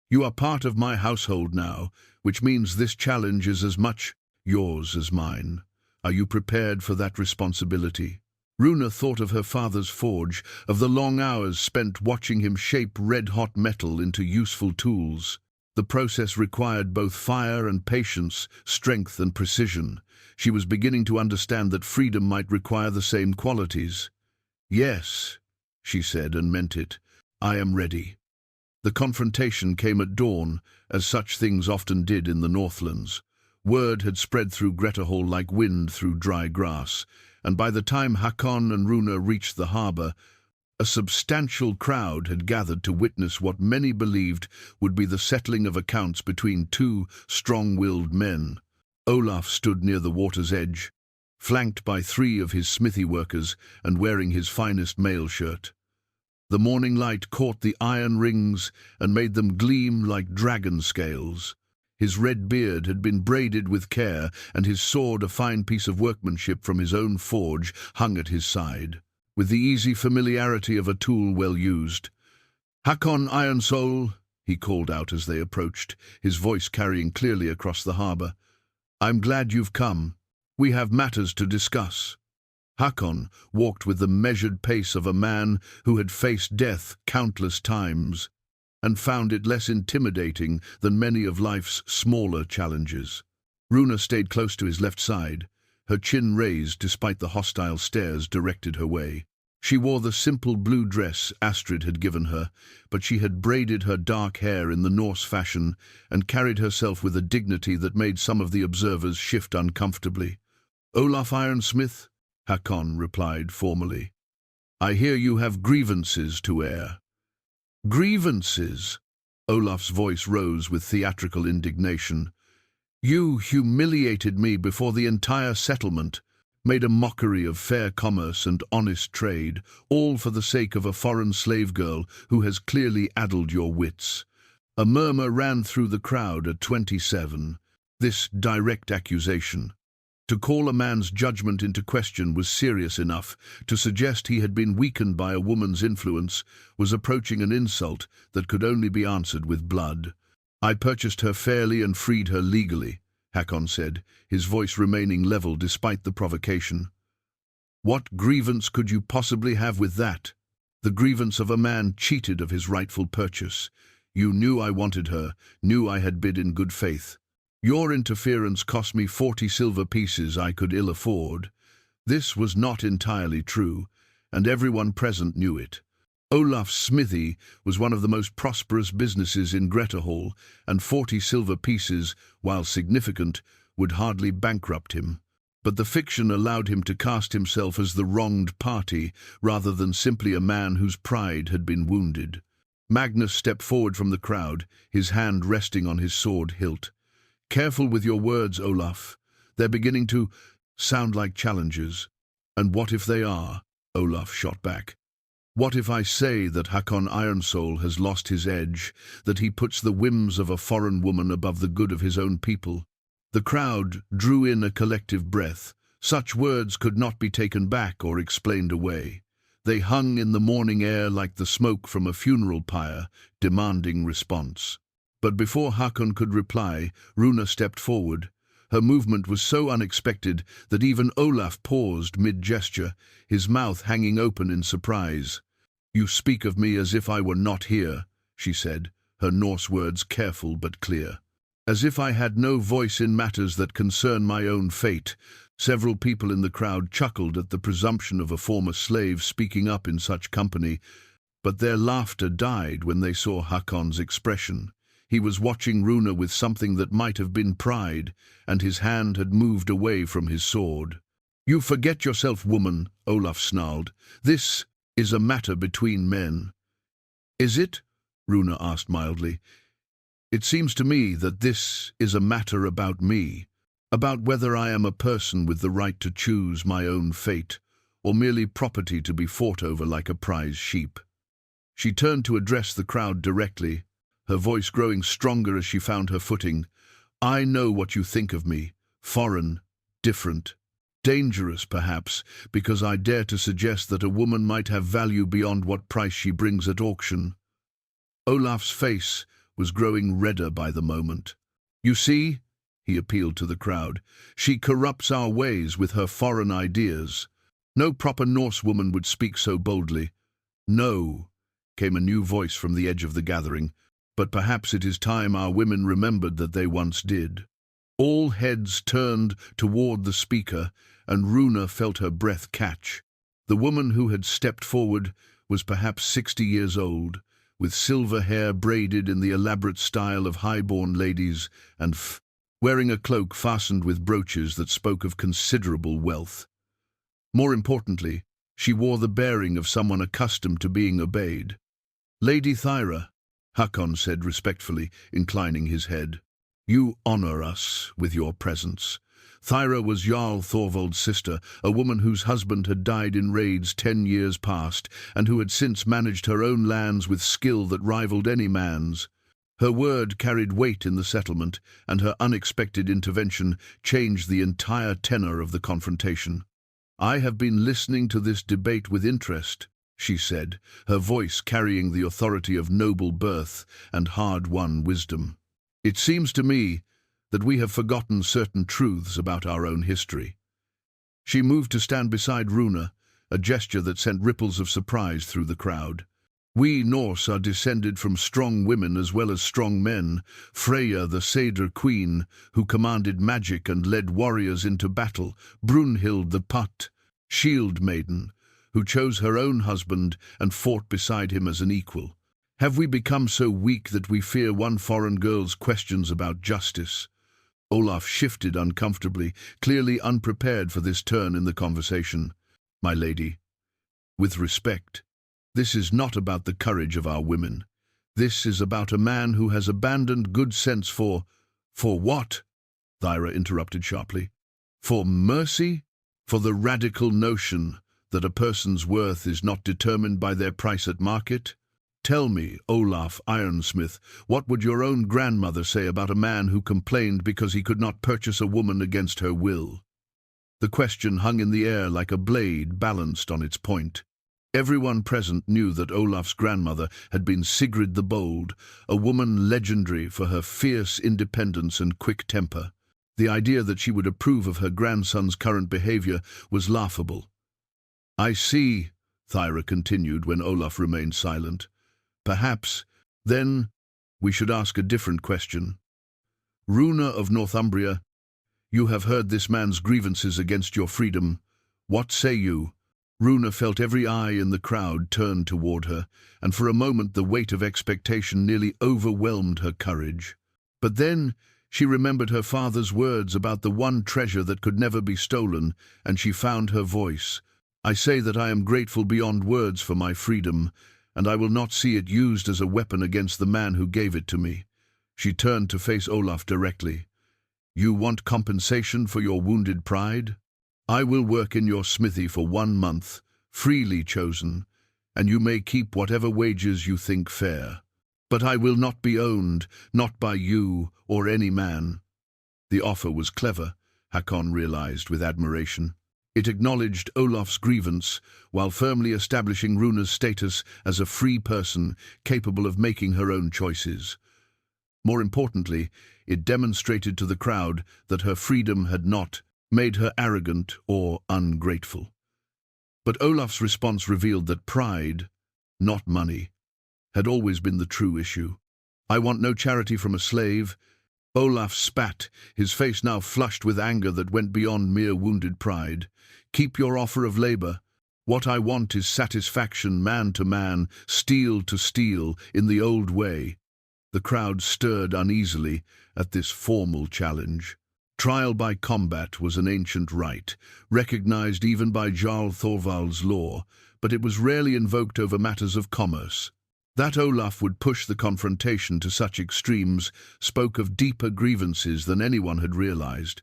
"You are part of my household now, which means this challenge is as much yours as mine. Are you prepared for that responsibility?" Runa thought of her father's forge, of the long hours spent watching him shape red-hot metal into useful tools. The process required both fire and patience, strength and precision. She was beginning to understand that freedom might require the same qualities. "Yes," she said, and meant it. "I am ready." The confrontation came at dawn, as such things often did in the northlands. Word had spread through Grettahall like wind through dry grass, and by the time Hakon and Runa reached the harbour, a substantial crowd had gathered to witness what many believed would be the settling of accounts between two strong-willed men. Olaf stood near the water's edge, flanked by 3 of his smithy workers and wearing his finest mail shirt. The morning light caught the iron rings and made them gleam like dragon scales. His red beard had been braided with care, and his sword, a fine piece of workmanship from his own forge, hung at his side, with the easy familiarity of a tool well used. "Hakon Ironsoul," he called out as they approached, his voice carrying clearly across the harbour. "I'm glad you've come. We have matters to discuss." Hakon walked with the measured pace of a man who had faced death countless times and found it less intimidating than many of life's smaller challenges. Runa stayed close to his left side, her chin raised despite the hostile stares directed her way. She wore the simple blue dress Astrid had given her, but she had braided her dark hair in the Norse fashion and carried herself with a dignity that made some of the observers shift uncomfortably. "Olaf Ironsmith," Hakon replied formally. "I hear you have grievances to air." "Grievances?" Olaf's voice rose with theatrical indignation. "You humiliated me before the entire settlement, made a mockery of fair commerce and honest trade, all for the sake of a foreign slave girl who has clearly addled your wits." A murmur ran through the crowd at 27. This direct accusation. To call a man's judgment into question was serious enough. To suggest he had been weakened by a woman's influence was approaching an insult that could only be answered with blood. "I purchased her fairly and freed her legally," Hakon said, his voice remaining level despite the provocation. "What grievance could you possibly have with that?" "The grievance of a man cheated of his rightful purchase. You knew I wanted her, knew I had bid in good faith. Your interference cost me 40 silver pieces I could ill afford." This was not entirely true, and everyone present knew it. Olaf's smithy was one of the most prosperous businesses in Grettahall, and 40 silver pieces, while significant, would hardly bankrupt him. But the fiction allowed him to cast himself as the wronged party, rather than simply a man whose pride had been wounded. Magnus stepped forward from the crowd, his hand resting on his sword hilt. "Careful with your words, Olaf. They're beginning to sound like challenges." "And what if they are?" Olaf shot back. "What if I say that Hakon Ironsoul has lost his edge, that he puts the whims of a foreign woman above the good of his own people?" The crowd drew in a collective breath. Such words could not be taken back or explained away. They hung in the morning air like the smoke from a funeral pyre, demanding response. But before Hakon could reply, Runa stepped forward. Her movement was so unexpected that even Olaf paused mid-gesture, his mouth hanging open in surprise. "You speak of me as if I were not here," she said, her Norse words careful but clear. "As if I had no voice in matters that concern my own fate." Several people in the crowd chuckled at the presumption of a former slave speaking up in such company, but their laughter died when they saw Hakon's expression. He was watching Runa with something that might have been pride, and his hand had moved away from his sword. "You forget yourself, woman," Olaf snarled. "This is a matter between men." "Is it?" Runa asked mildly. "It seems to me that this is a matter about me, about whether I am a person with the right to choose my own fate, or merely property to be fought over like a prize sheep." She turned to address the crowd directly, her voice growing stronger as she found her footing. "I know what you think of me. Foreign, different, dangerous perhaps, because I dare to suggest that a woman might have value beyond what price she brings at auction." Olaf's face was growing redder by the moment. "You see," he appealed to the crowd, "she corrupts our ways with her foreign ideas. No proper Norse woman would speak so boldly." "No," came a new voice from the edge of the gathering. but perhaps it is time our women remembered that they once did. All heads turned toward the speaker, and Runa felt her breath catch. The woman who had stepped forward was perhaps 60 years old, with silver hair braided in the elaborate style of high-born ladies, and wearing a cloak fastened with brooches that spoke of considerable wealth. More importantly, she wore the bearing of someone accustomed to being obeyed. "Lady Thyra," Hakon said respectfully, inclining his head, "you honor us with your presence." Thyra was Jarl Thorvald's sister, a woman whose husband had died in raids 10 years past, and who had since managed her own lands with skill that rivaled any man's. Her word carried weight in the settlement, and her unexpected intervention changed the entire tenor of the confrontation. "I have been listening to this debate with interest," she said, her voice carrying the authority of noble birth and hard-won wisdom. "It seems to me that we have forgotten certain truths about our own history." She moved to stand beside Runa, a gesture that sent ripples of surprise through the crowd. "We Norse are descended from strong women as well as strong men. Freyja, the Satyr Queen, who commanded magic and led warriors into battle. Brunhild, the Shield Maiden, who chose her own husband and fought beside him as an equal. Have we become so weak that we fear one foreign girl's questions about justice?" Olaf shifted uncomfortably, clearly unprepared for this turn in the conversation. "My lady, with respect, this is not about the courage of our women. This is about a man who has abandoned good sense for what?" Thyra interrupted sharply. "For mercy? For the radical notion that a person's worth is not determined by their price at market? Tell me, Olaf Ironsmith, what would your own grandmother say about a man who complained because he could not purchase a woman against her will?" The question hung in the air like a blade balanced on its point. Everyone present knew that Olaf's grandmother had been Sigrid the Bold, a woman legendary for her fierce independence and quick temper. The idea that she would approve of her grandson's current behavior was laughable. "I see," Thyra continued when Olaf remained silent. "Perhaps, then, we should ask a different question. Runa of Northumbria, you have heard this man's grievances against your freedom. What say you?" Runa felt every eye in the crowd turned toward her, and for a moment the weight of expectation nearly overwhelmed her courage. But then she remembered her father's words about the one treasure that could never be stolen, and she found her voice. "I say that I am grateful beyond words for my freedom, and I will not see it used as a weapon against the man who gave it to me." She turned to face Olaf directly. "You want compensation for your wounded pride? I will work in your smithy for 1 month, freely chosen, and you may keep whatever wages you think fair. But I will not be owned, not by you or any man." The offer was clever, Hakon realized with admiration. It acknowledged Olaf's grievance, while firmly establishing Runa's status as a free person capable of making her own choices. More importantly, it demonstrated to the crowd that her freedom had not made her arrogant or ungrateful. But Olaf's response revealed that pride, not money, had always been the true issue. "I want no charity from a slave." Olaf spat, his face now flushed with anger that went beyond mere wounded pride. "Keep your offer of labor. What I want is satisfaction, man to man, steel to steel, in the old way." The crowd stirred uneasily at this formal challenge. Trial by combat was an ancient rite, recognized even by Jarl Thorvald's law, but it was rarely invoked over matters of commerce. That Olaf would push the confrontation to such extremes spoke of deeper grievances than anyone had realized.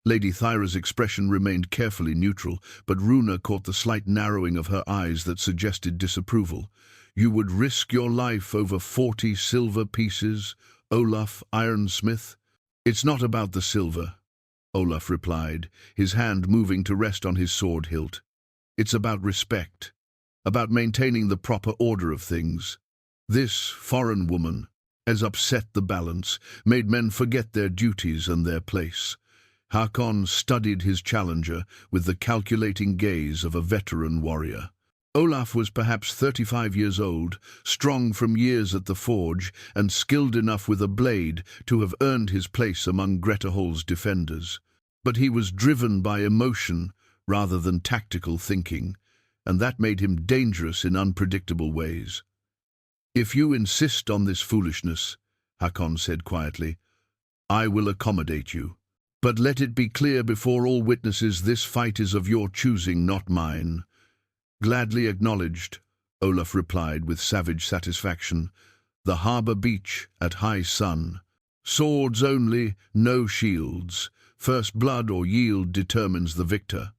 Lady Thyra's expression remained carefully neutral, but Runa caught the slight narrowing of her eyes that suggested disapproval. "You would risk your life over 40 silver pieces, Olaf Ironsmith?" "It's not about the silver," Olaf replied, his hand moving to rest on his sword hilt. "It's about respect, about maintaining the proper order of things. This foreign woman has upset the balance, made men forget their duties and their place." Hakon studied his challenger with the calculating gaze of a veteran warrior. Olaf was perhaps 35 years old, strong from years at the forge, and skilled enough with a blade to have earned his place among Grettahall's defenders. But he was driven by emotion rather than tactical thinking, and that made him dangerous in unpredictable ways. "If you insist on this foolishness," Hakon said quietly, "I will accommodate you. But let it be clear before all witnesses this fight is of your choosing, not mine." "Gladly acknowledged," Olaf replied with savage satisfaction. "The harbour beach at high sun. Swords only, no shields. First blood or yield determines the victor."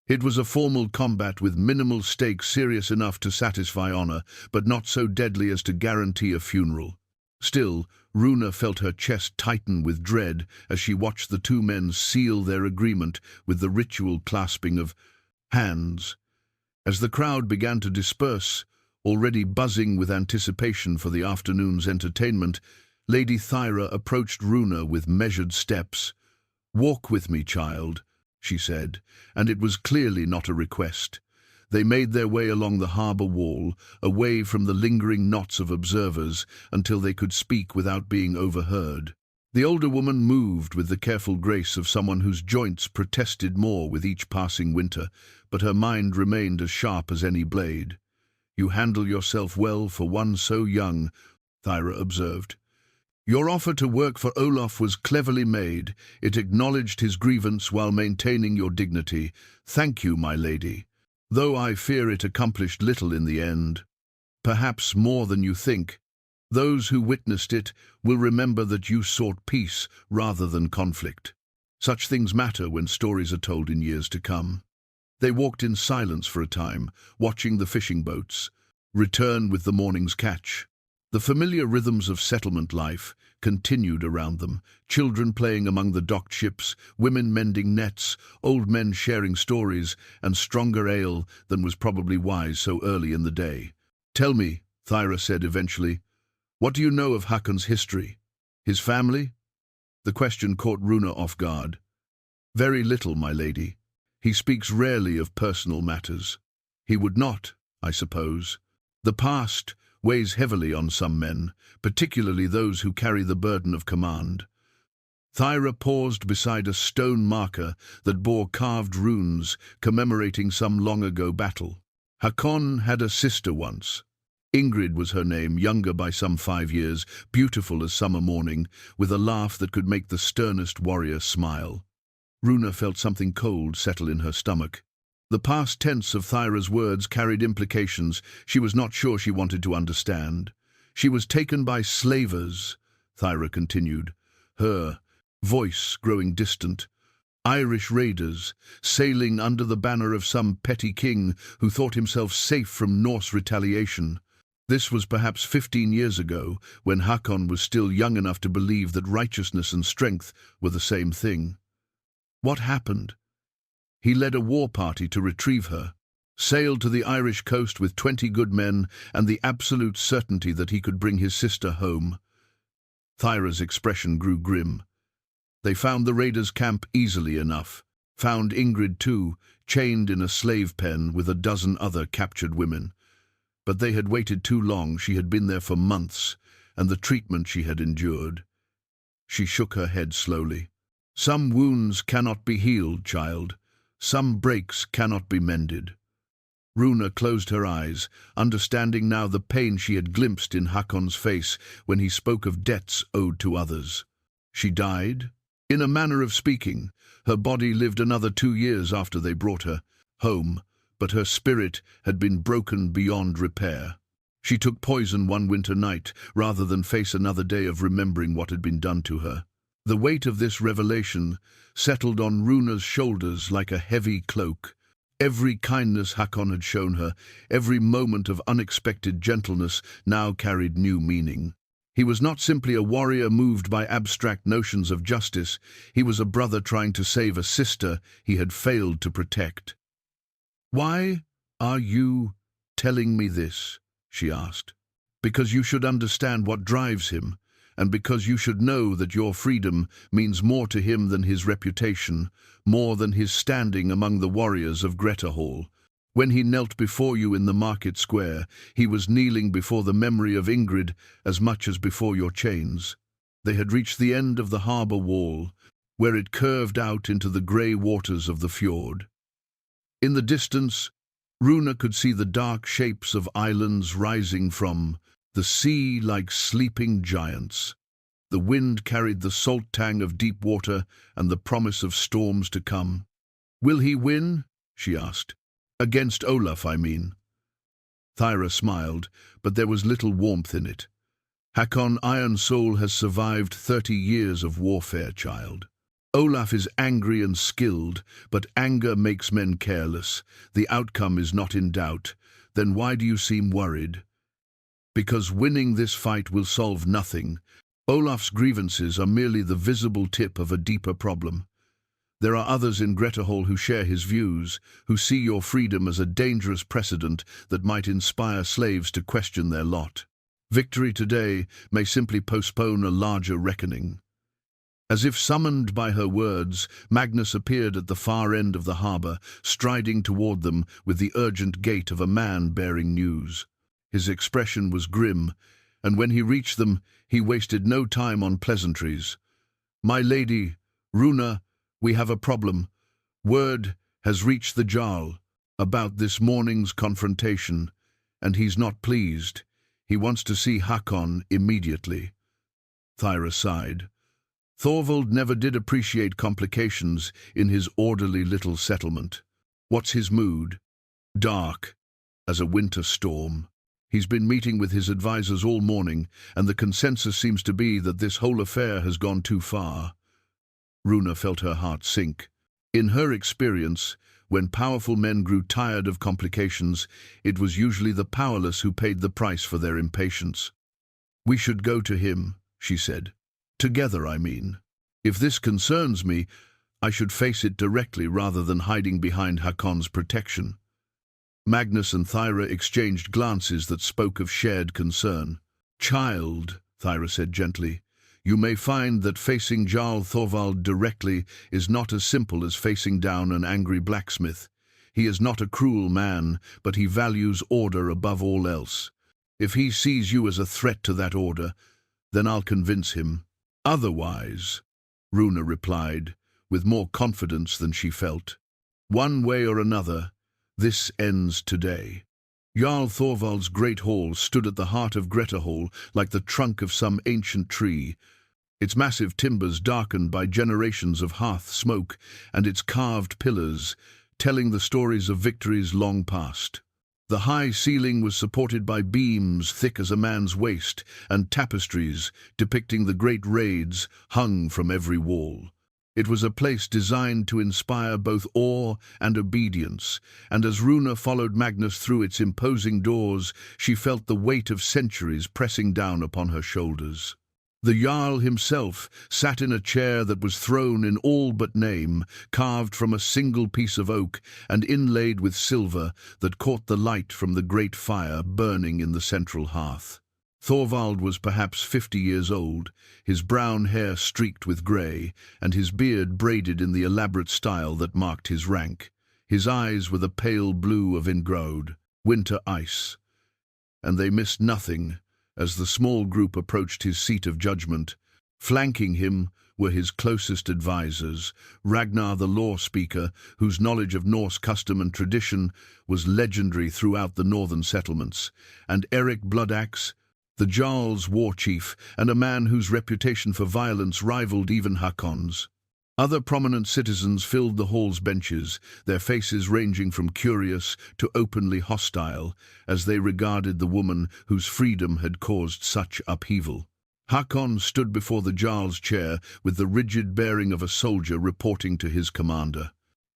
It was a formal combat with minimal stakes, serious enough to satisfy honor, but not so deadly as to guarantee a funeral. Still, Runa felt her chest tighten with dread as she watched the two men seal their agreement with the ritual clasping of hands. As the crowd began to disperse, already buzzing with anticipation for the afternoon's entertainment, Lady Thyra approached Runa with measured steps. "Walk with me, child," she said, and it was clearly not a request. They made their way along the harbour wall, away from the lingering knots of observers, until they could speak without being overheard. The older woman moved with the careful grace of someone whose joints protested more with each passing winter, but her mind remained as sharp as any blade. "You handle yourself well for one so young," Thyra observed. "Your offer to work for Olaf was cleverly made. It acknowledged his grievance while maintaining your dignity. Thank you, my lady. Though I fear it accomplished little in the end. Perhaps more than you think. Those who witnessed it will remember that you sought peace rather than conflict. Such things matter when stories are told in years to come." They walked in silence for a time, watching the fishing boats return with the morning's catch. The familiar rhythms of settlement life continued around them, children playing among the docked ships, women mending nets, old men sharing stories, and stronger ale than was probably wise so early in the day. "Tell me," Thyra said eventually, "what do you know of Hakon's history? His family?" The question caught Runa off guard. "Very little, my lady. He speaks rarely of personal matters. He would not, I suppose. The past weighs heavily on some men, particularly those who carry the burden of command." Thyra paused beside a stone marker that bore carved runes commemorating some long-ago battle. "Hakon had a sister once. Ingrid was her name, younger by some 5 years, beautiful as summer morning, with a laugh that could make the sternest warrior smile." Runa felt something cold settle in her stomach. The past tense of Thyra's words carried implications she was not sure she wanted to understand. "She was taken by slavers," Thyra continued, her voice growing distant. "Irish raiders, sailing under the banner of some petty king who thought himself safe from Norse retaliation. This was perhaps 15 years ago, when Hakon was still young enough to believe that righteousness and strength were the same thing. What happened? He led a war party to retrieve her, sailed to the Irish coast with 20 good men and the absolute certainty that he could bring his sister home." Thyra's expression grew grim. "They found the raiders' camp easily enough. Found Ingrid too, chained in a slave pen with a dozen other captured women. But they had waited too long. She had been there for months, and the treatment she had endured." She shook her head slowly. "Some wounds cannot be healed, child. Some breaks cannot be mended." Runa closed her eyes, understanding now the pain she had glimpsed in Hakon's face when he spoke of debts owed to others. "She died?" "In a manner of speaking. Her body lived another 2 years after they brought her home, but her spirit had been broken beyond repair. She took poison one winter night, rather than face another day of remembering what had been done to her." The weight of this revelation settled on Runa's shoulders like a heavy cloak. Every kindness Hakon had shown her, every moment of unexpected gentleness now carried new meaning. He was not simply a warrior moved by abstract notions of justice. He was a brother trying to save a sister he had failed to protect. "Why are you telling me this?" she asked. "Because you should understand what drives him, and because you should know that your freedom means more to him than his reputation, more than his standing among the warriors of Grettahall." When he knelt before you in the market square, he was kneeling before the memory of Ingrid as much as before your chains. They had reached the end of the harbour wall, where it curved out into the grey waters of the fjord. In the distance, Runa could see the dark shapes of islands rising from the sea like sleeping giants. The wind carried the salt tang of deep water and the promise of storms to come. "Will he win?" she asked. "Against Olaf, I mean." Thyra smiled, but there was little warmth in it. "Hakon Ironsoul has survived 30 years of warfare, child. Olaf is angry and skilled, but anger makes men careless. The outcome is not in doubt. Then why do you seem worried?" "Because winning this fight will solve nothing. Olaf's grievances are merely the visible tip of a deeper problem. There are others in Grettahall who share his views, who see your freedom as a dangerous precedent that might inspire slaves to question their lot. Victory today may simply postpone a larger reckoning." As if summoned by her words, Magnus appeared at the far end of the harbour, striding toward them with the urgent gait of a man bearing news. His expression was grim, and when he reached them, he wasted no time on pleasantries. "My lady, Runa, we have a problem. Word has reached the Jarl about this morning's confrontation, and he's not pleased. He wants to see Hakon immediately." Thyra sighed. Thorvald never did appreciate complications in his orderly little settlement. "What's his mood?" "Dark, as a winter storm. He's been meeting with his advisors all morning, and the consensus seems to be that this whole affair has gone too far." Runa felt her heart sink. In her experience, when powerful men grew tired of complications, it was usually the powerless who paid the price for their impatience. "We should go to him," she said. "Together, I mean. If this concerns me, I should face it directly rather than hiding behind Hakon's protection." Magnus and Thyra exchanged glances that spoke of shared concern. "Child," Thyra said gently, "you may find that facing Jarl Thorvald directly is not as simple as facing down an angry blacksmith. He is not a cruel man, but he values order above all else. If he sees you as a threat to that order, then I'll convince him. Otherwise," Runa replied, with more confidence than she felt, "one way or another, this ends today." Jarl Thorvald's great hall stood at the heart of Grettahall like the trunk of some ancient tree, its massive timbers darkened by generations of hearth smoke and its carved pillars telling the stories of victories long past. The high ceiling was supported by beams thick as a man's waist and tapestries depicting the great raids hung from every wall. It was a place designed to inspire both awe and obedience, and as Runa followed Magnus through its imposing doors, she felt the weight of centuries pressing down upon her shoulders. The Jarl himself sat in a chair that was thrown in all but name, carved from a single piece of oak and inlaid with silver that caught the light from the great fire burning in the central hearth. Thorvald was perhaps 50 years old, his brown hair streaked with grey, and his beard braided in the elaborate style that marked his rank. His eyes were the pale blue of Ingrode, winter ice, and they missed nothing as the small group approached his seat of judgment. Flanking him were his closest advisors, Ragnar the law speaker, whose knowledge of Norse custom and tradition was legendary throughout the northern settlements, and Eric Bloodaxe, the Jarl's war chief, and a man whose reputation for violence rivaled even Hakon's. Other prominent citizens filled the hall's benches, their faces ranging from curious to openly hostile, as they regarded the woman whose freedom had caused such upheaval. Hakon stood before the Jarl's chair with the rigid bearing of a soldier reporting to his commander.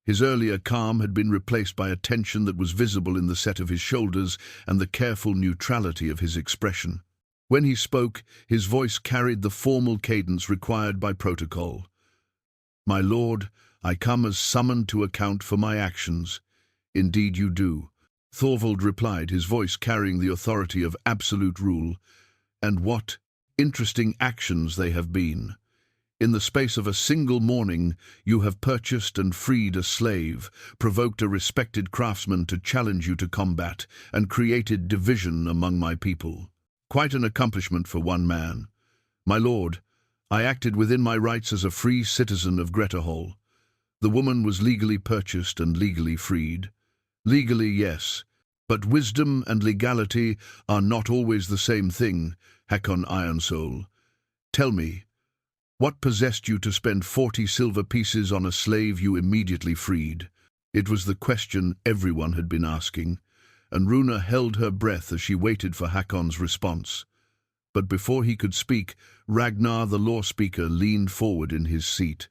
His earlier calm had been replaced by a tension that was visible in the set of his shoulders and the careful neutrality of his expression. When he spoke, his voice carried the formal cadence required by protocol. "My lord, I come as summoned to account for my actions." "Indeed you do," Thorvald replied, his voice carrying the authority of absolute rule. "And what interesting actions they have been." In the space of a single morning, you have purchased and freed a slave, provoked a respected craftsman to challenge you to combat, and created division among my people. Quite an accomplishment for one man. My lord, I acted within my rights as a free citizen of Grettahall. The woman was legally purchased and legally freed. Legally, yes, but wisdom and legality are not always the same thing, Hakon Ironsoul. Tell me, what possessed you to spend 40 silver pieces on a slave you immediately freed? It was the question everyone had been asking, and Runa held her breath as she waited for Hakon's response. But before he could speak, Ragnar the law speaker leaned forward in his seat.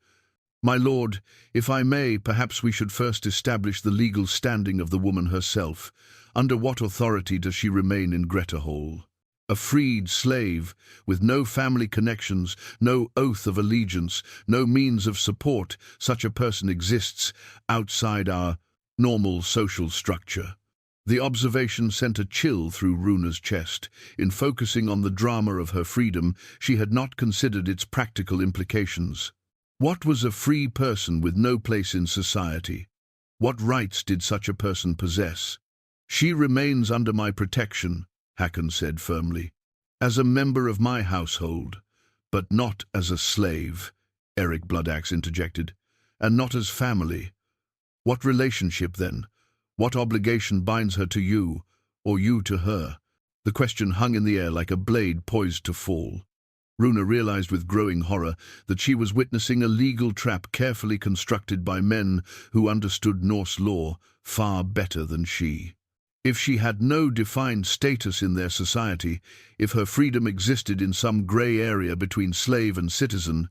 My lord, if I may, perhaps we should first establish the legal standing of the woman herself. Under what authority does she remain in Grettahall? A freed slave, with no family connections, no oath of allegiance, no means of support, such a person exists outside our normal social structure. The observation sent a chill through Runa's chest. In focusing on the drama of her freedom, she had not considered its practical implications. What was a free person with no place in society? What rights did such a person possess? She remains under my protection, Hakon said firmly, as a member of my household, but not as a slave, Eric Bloodaxe interjected, and not as family. What relationship, then? What obligation binds her to you, or you to her? The question hung in the air like a blade poised to fall. Runa realized with growing horror that she was witnessing a legal trap carefully constructed by men who understood Norse law far better than she. If she had no defined status in their society, if her freedom existed in some grey area between slave and citizen,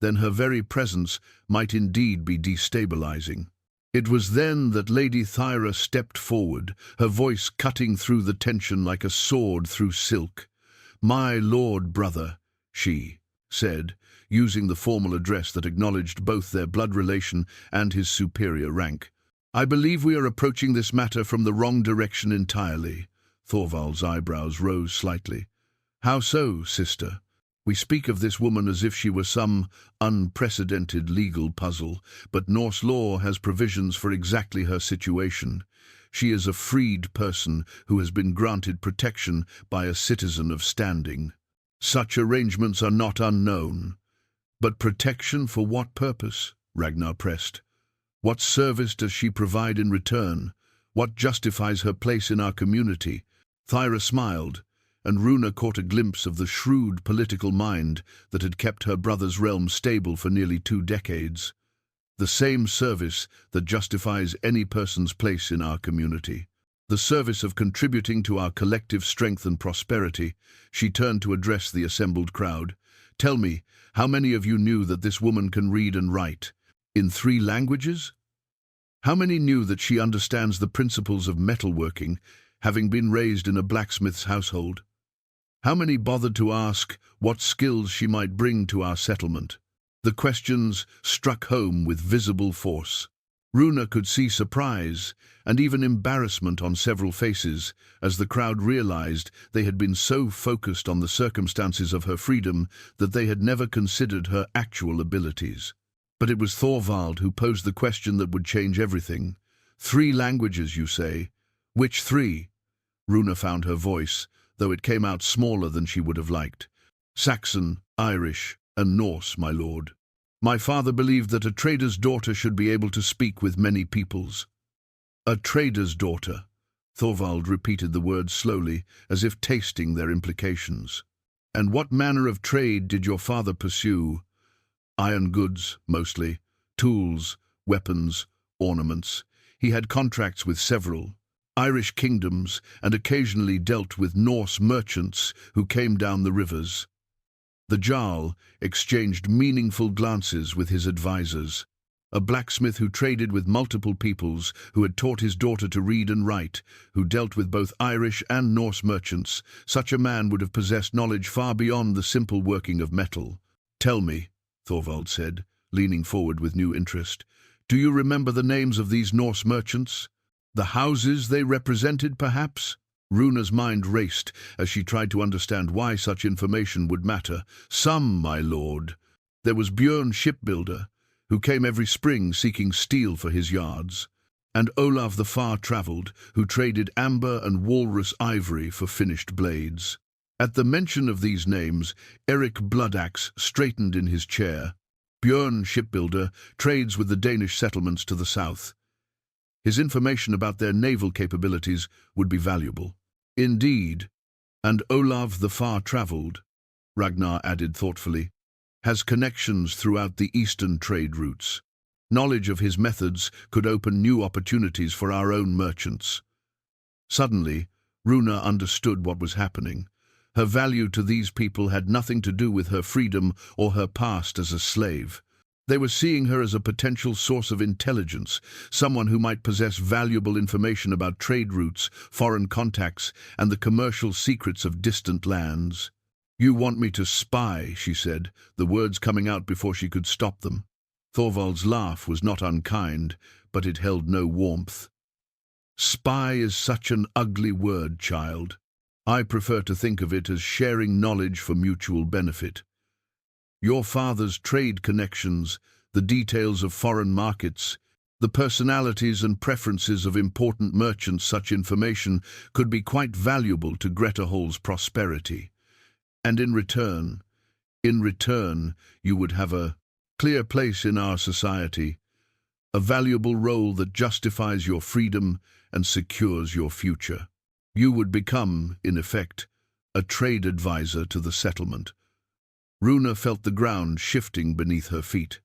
then her very presence might indeed be destabilizing. It was then that Lady Thyra stepped forward, her voice cutting through the tension like a sword through silk. "My lord brother," she said, using the formal address that acknowledged both their blood relation and his superior rank. "I believe we are approaching this matter from the wrong direction entirely." Thorvald's eyebrows rose slightly. "How so, sister? We speak of this woman as if she were some unprecedented legal puzzle, but Norse law has provisions for exactly her situation. She is a freed person who has been granted protection by a citizen of standing. Such arrangements are not unknown. But protection for what purpose?" Ragnar pressed. "What service does she provide in return? What justifies her place in our community?" Thyra smiled, and Runa caught a glimpse of the shrewd political mind that had kept her brother's realm stable for nearly 2 decades. The same service that justifies any person's place in our community. The service of contributing to our collective strength and prosperity. She turned to address the assembled crowd. "Tell me, how many of you knew that this woman can read and write? In 3 languages? How many knew that she understands the principles of metalworking, having been raised in a blacksmith's household? How many bothered to ask what skills she might bring to our settlement?" The questions struck home with visible force. Runa could see surprise and even embarrassment on several faces as the crowd realized they had been so focused on the circumstances of her freedom that they had never considered her actual abilities. But it was Thorvald who posed the question that would change everything. 3 languages, you say? Which 3? Runa found her voice, though it came out smaller than she would have liked. "Saxon, Irish, and Norse, my lord. My father believed that a trader's daughter should be able to speak with many peoples." "A trader's daughter," Thorvald repeated the words slowly, as if tasting their implications. "And what manner of trade did your father pursue?" "Iron goods, mostly. Tools, weapons, ornaments. He had contracts with several Irish kingdoms and occasionally dealt with Norse merchants who came down the rivers." The Jarl exchanged meaningful glances with his advisors. A blacksmith who traded with multiple peoples, who had taught his daughter to read and write, who dealt with both Irish and Norse merchants. Such a man would have possessed knowledge far beyond the simple working of metal. "Tell me," Thorvald said, leaning forward with new interest, "do you remember the names of these Norse merchants? The houses they represented, perhaps?" Runa's mind raced as she tried to understand why such information would matter. "Some, my lord. There was Björn Shipbuilder, who came every spring seeking steel for his yards, and Olav the Far-Travelled, who traded amber and walrus ivory for finished blades. At the mention of these names, Eric Bloodaxe straightened in his chair. Björn Shipbuilder trades with the Danish settlements to the south. His information about their naval capabilities would be valuable. Indeed, and Olav the Far-Travelled, Ragnar added thoughtfully, has connections throughout the eastern trade routes. Knowledge of his methods could open new opportunities for our own merchants. Suddenly, Runa understood what was happening. Her value to these people had nothing to do with her freedom or her past as a slave. They were seeing her as a potential source of intelligence, someone who might possess valuable information about trade routes, foreign contacts, and the commercial secrets of distant lands. "You want me to spy," she said, the words coming out before she could stop them. Thorvald's laugh was not unkind, but it held no warmth. "Spy is such an ugly word, child. I prefer to think of it as sharing knowledge for mutual benefit. Your father's trade connections, the details of foreign markets, the personalities and preferences of important merchants, such information could be quite valuable to Grettahall's prosperity. And in return, you would have a clear place in our society, a valuable role that justifies your freedom and secures your future. You would become, in effect, a trade advisor to the settlement." Runa felt the ground shifting beneath her feet.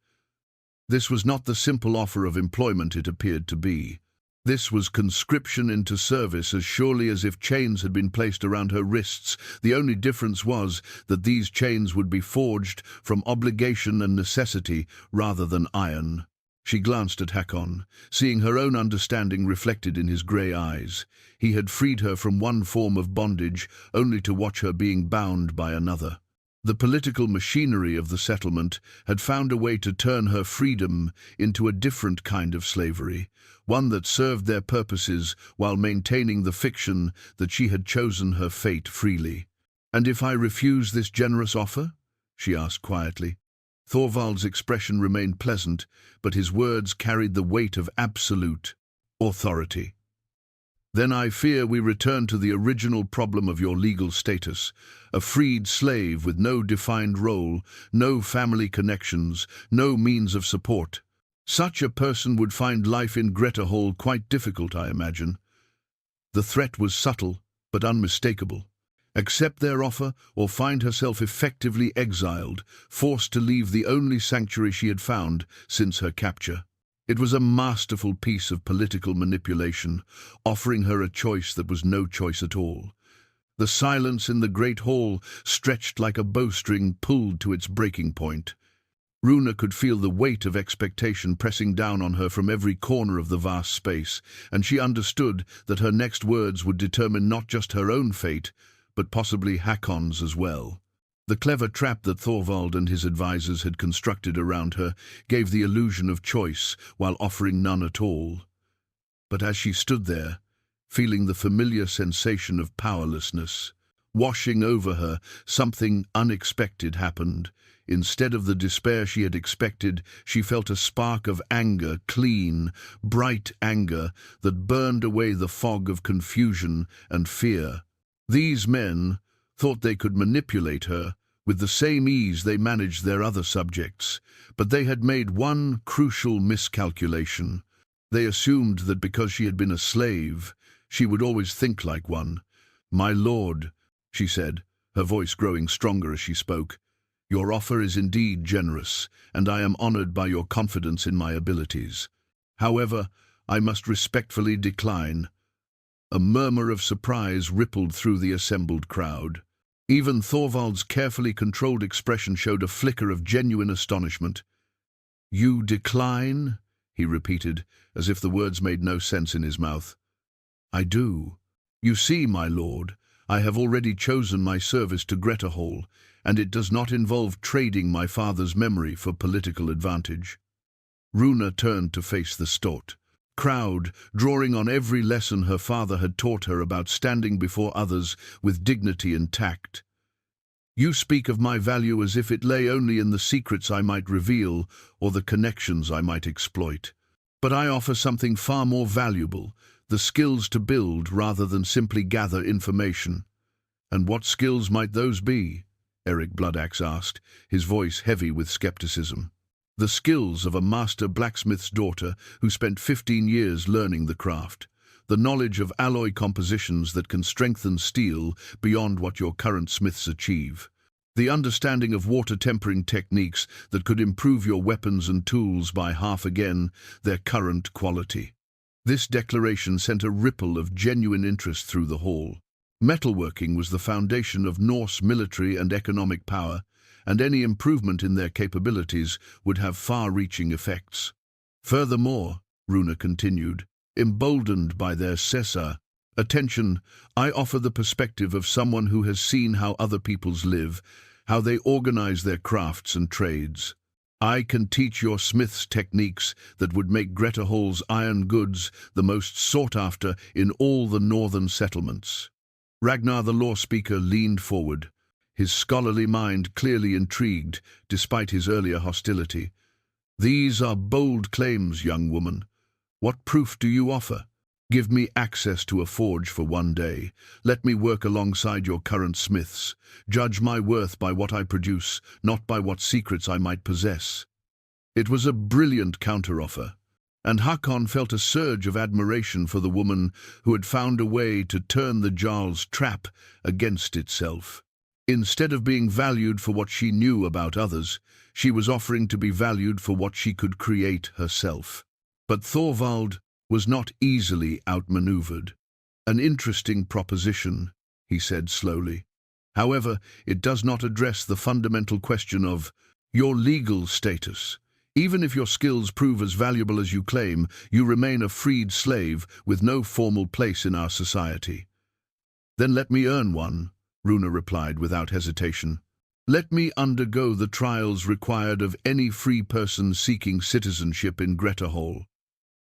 This was not the simple offer of employment it appeared to be. This was conscription into service as surely as if chains had been placed around her wrists. The only difference was that these chains would be forged from obligation and necessity rather than iron. She glanced at Hakon, seeing her own understanding reflected in his grey eyes. He had freed her from one form of bondage, only to watch her being bound by another. The political machinery of the settlement had found a way to turn her freedom into a different kind of slavery, one that served their purposes while maintaining the fiction that she had chosen her fate freely. "And if I refuse this generous offer?" she asked quietly. Thorvald's expression remained pleasant, but his words carried the weight of absolute authority. "Then I fear we return to the original problem of your legal status, a freed slave with no defined role, no family connections, no means of support. Such a person would find life in Grettahall quite difficult, I imagine." The threat was subtle, but unmistakable. Accept their offer or find herself effectively exiled, forced to leave the only sanctuary she had found since her capture. It was a masterful piece of political manipulation, offering her a choice that was no choice at all. The silence in the great hall stretched like a bowstring pulled to its breaking point. Runa could feel the weight of expectation pressing down on her from every corner of the vast space, and she understood that her next words would determine not just her own fate, but possibly Hakon's as well. The clever trap that Thorvald and his advisors had constructed around her gave the illusion of choice while offering none at all. But as she stood there, feeling the familiar sensation of powerlessness washing over her, something unexpected happened. Instead of the despair she had expected, she felt a spark of anger, clean, bright anger that burned away the fog of confusion and fear. These men thought they could manipulate her with the same ease they managed their other subjects, but they had made one crucial miscalculation. They assumed that because she had been a slave, she would always think like one. "My lord," she said, her voice growing stronger as she spoke, "your offer is indeed generous, and I am honored by your confidence in my abilities. However, I must respectfully decline." A murmur of surprise rippled through the assembled crowd. Even Thorvald's carefully controlled expression showed a flicker of genuine astonishment. "You decline?" he repeated, as if the words made no sense in his mouth. "I do. You see, my lord, I have already chosen my service to Grettahall, and it does not involve trading my father's memory for political advantage." Runa turned to face the Stott crowd, drawing on every lesson her father had taught her about standing before others with dignity and tact. You speak of my value as if it lay only in the secrets I might reveal or the connections I might exploit. But I offer something far more valuable, the skills to build rather than simply gather information. And what skills might those be? Eric Bloodaxe asked, his voice heavy with skepticism. The skills of a master blacksmith's daughter who spent 15 years learning the craft. The knowledge of alloy compositions that can strengthen steel beyond what your current smiths achieve. The understanding of water tempering techniques that could improve your weapons and tools by half again their current quality. This declaration sent a ripple of genuine interest through the hall. Metalworking was the foundation of Norse military and economic power, and any improvement in their capabilities would have far-reaching effects. Furthermore, Runa continued, emboldened by their attention, I offer the perspective of someone who has seen how other peoples live, how they organize their crafts and trades. I can teach your smiths techniques that would make Grettahall's iron goods the most sought after in all the northern settlements. Ragnar the law speaker leaned forward, his scholarly mind clearly intrigued despite his earlier hostility. These are bold claims, young woman. What proof do you offer? Give me access to a forge for one day. Let me work alongside your current smiths. Judge my worth by what I produce, not by what secrets I might possess. It was a brilliant counteroffer, and Hakon felt a surge of admiration for the woman who had found a way to turn the Jarl's trap against itself. Instead of being valued for what she knew about others, she was offering to be valued for what she could create herself. But Thorvald was not easily outmaneuvered. An interesting proposition, he said slowly. However, it does not address the fundamental question of your legal status. Even if your skills prove as valuable as you claim, you remain a freed slave with no formal place in our society. Then let me earn one, Runa replied without hesitation. Let me undergo the trials required of any free person seeking citizenship in Grettahall.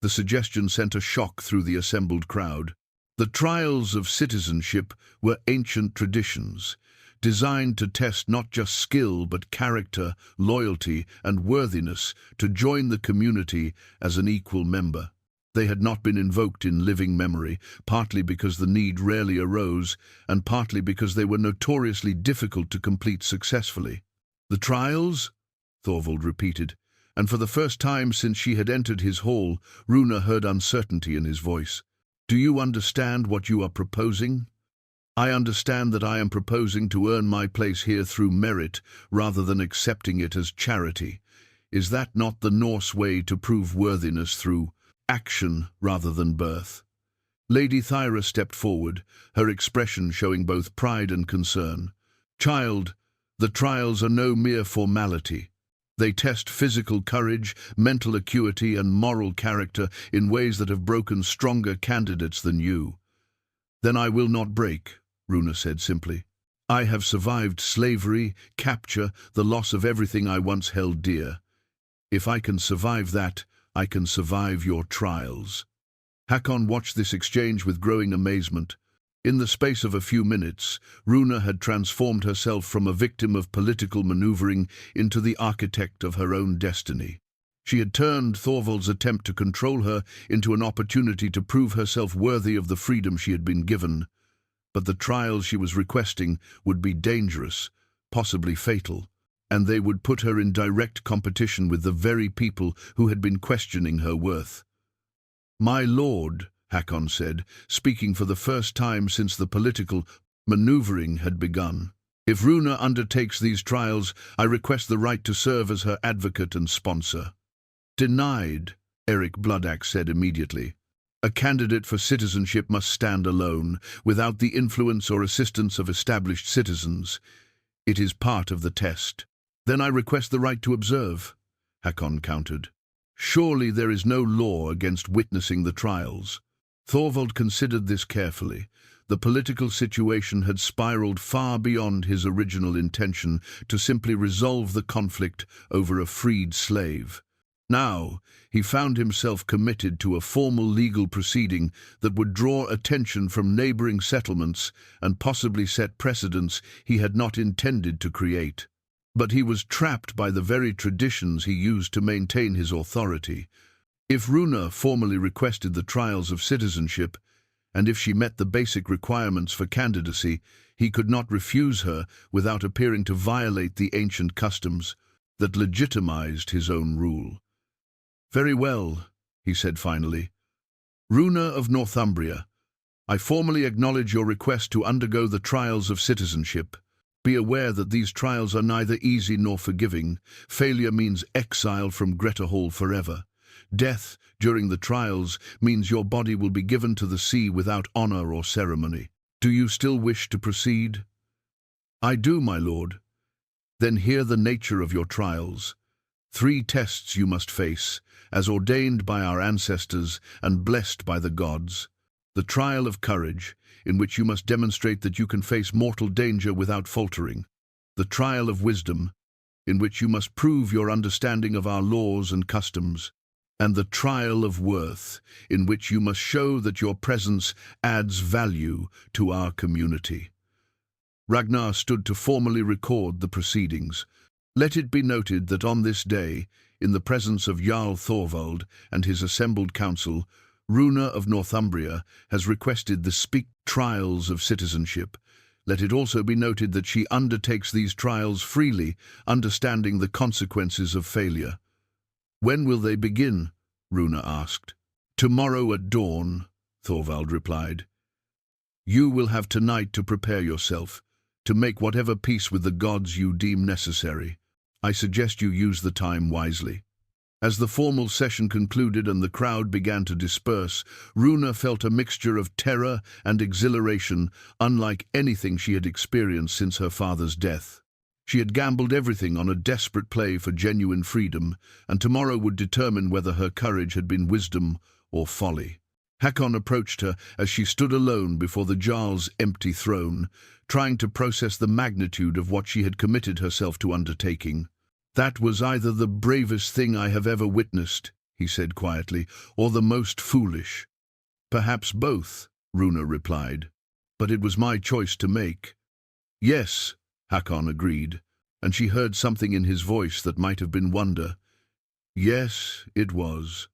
The suggestion sent a shock through the assembled crowd. The trials of citizenship were ancient traditions, designed to test not just skill but character, loyalty, and worthiness to join the community as an equal member. They had not been invoked in living memory, partly because the need rarely arose, and partly because they were notoriously difficult to complete successfully. The trials? Thorvald repeated, and for the first time since she had entered his hall, Runa heard uncertainty in his voice. Do you understand what you are proposing? I understand that I am proposing to earn my place here through merit rather than accepting it as charity. Is that not the Norse way to prove worthiness through action rather than birth? Lady Thyra stepped forward, her expression showing both pride and concern. Child, the trials are no mere formality. They test physical courage, mental acuity, and moral character in ways that have broken stronger candidates than you. Then I will not break, Runa said simply. I have survived slavery, capture, the loss of everything I once held dear. If I can survive that, I can survive your trials. Hakon watched this exchange with growing amazement. In the space of a few minutes, Runa had transformed herself from a victim of political maneuvering into the architect of her own destiny. She had turned Thorvald's attempt to control her into an opportunity to prove herself worthy of the freedom she had been given. But the trials she was requesting would be dangerous, possibly fatal, and they would put her in direct competition with the very people who had been questioning her worth. My lord, Hakon said, speaking for the first time since the political maneuvering had begun. If Runa undertakes these trials, I request the right to serve as her advocate and sponsor. Denied, Eric Bloodaxe said immediately. A candidate for citizenship must stand alone, without the influence or assistance of established citizens. It is part of the test. Then I request the right to observe, Hakon countered. Surely there is no law against witnessing the trials. Thorvald considered this carefully. The political situation had spiraled far beyond his original intention to simply resolve the conflict over a freed slave. Now, he found himself committed to a formal legal proceeding that would draw attention from neighboring settlements and possibly set precedents he had not intended to create. But he was trapped by the very traditions he used to maintain his authority. If Runa formally requested the trials of citizenship, and if she met the basic requirements for candidacy, he could not refuse her without appearing to violate the ancient customs that legitimized his own rule. "Very well," he said finally. "Runa of Northumbria, I formally acknowledge your request to undergo the trials of citizenship. Be aware that these trials are neither easy nor forgiving. Failure means exile from Grettahall forever. Death during the trials means your body will be given to the sea without honor or ceremony. Do you still wish to proceed?" "I do, my lord." "Then hear the nature of your trials. 3 tests you must face, as ordained by our ancestors and blessed by the gods. The trial of courage, in which you must demonstrate that you can face mortal danger without faltering. The trial of wisdom, in which you must prove your understanding of our laws and customs. And the trial of worth, in which you must show that your presence adds value to our community." Ragnar stood to formally record the proceedings. Let it be noted that on this day, in the presence of Jarl Thorvald and his assembled council, Runa of Northumbria has requested the trials of citizenship. Let it also be noted that she undertakes these trials freely, understanding the consequences of failure. "When will they begin?" Runa asked. "Tomorrow at dawn," Thorvald replied. "You will have tonight to prepare yourself, to make whatever peace with the gods you deem necessary. I suggest you use the time wisely." As the formal session concluded and the crowd began to disperse, Runa felt a mixture of terror and exhilaration unlike anything she had experienced since her father's death. She had gambled everything on a desperate play for genuine freedom, and tomorrow would determine whether her courage had been wisdom or folly. Hakon approached her as she stood alone before the Jarl's empty throne, trying to process the magnitude of what she had committed herself to undertaking. "That was either the bravest thing I have ever witnessed," he said quietly, "or the most foolish." "Perhaps both," Runa replied. "But it was my choice to make." "Yes," Hakon agreed, and she heard something in his voice that might have been wonder. "Yes, it was."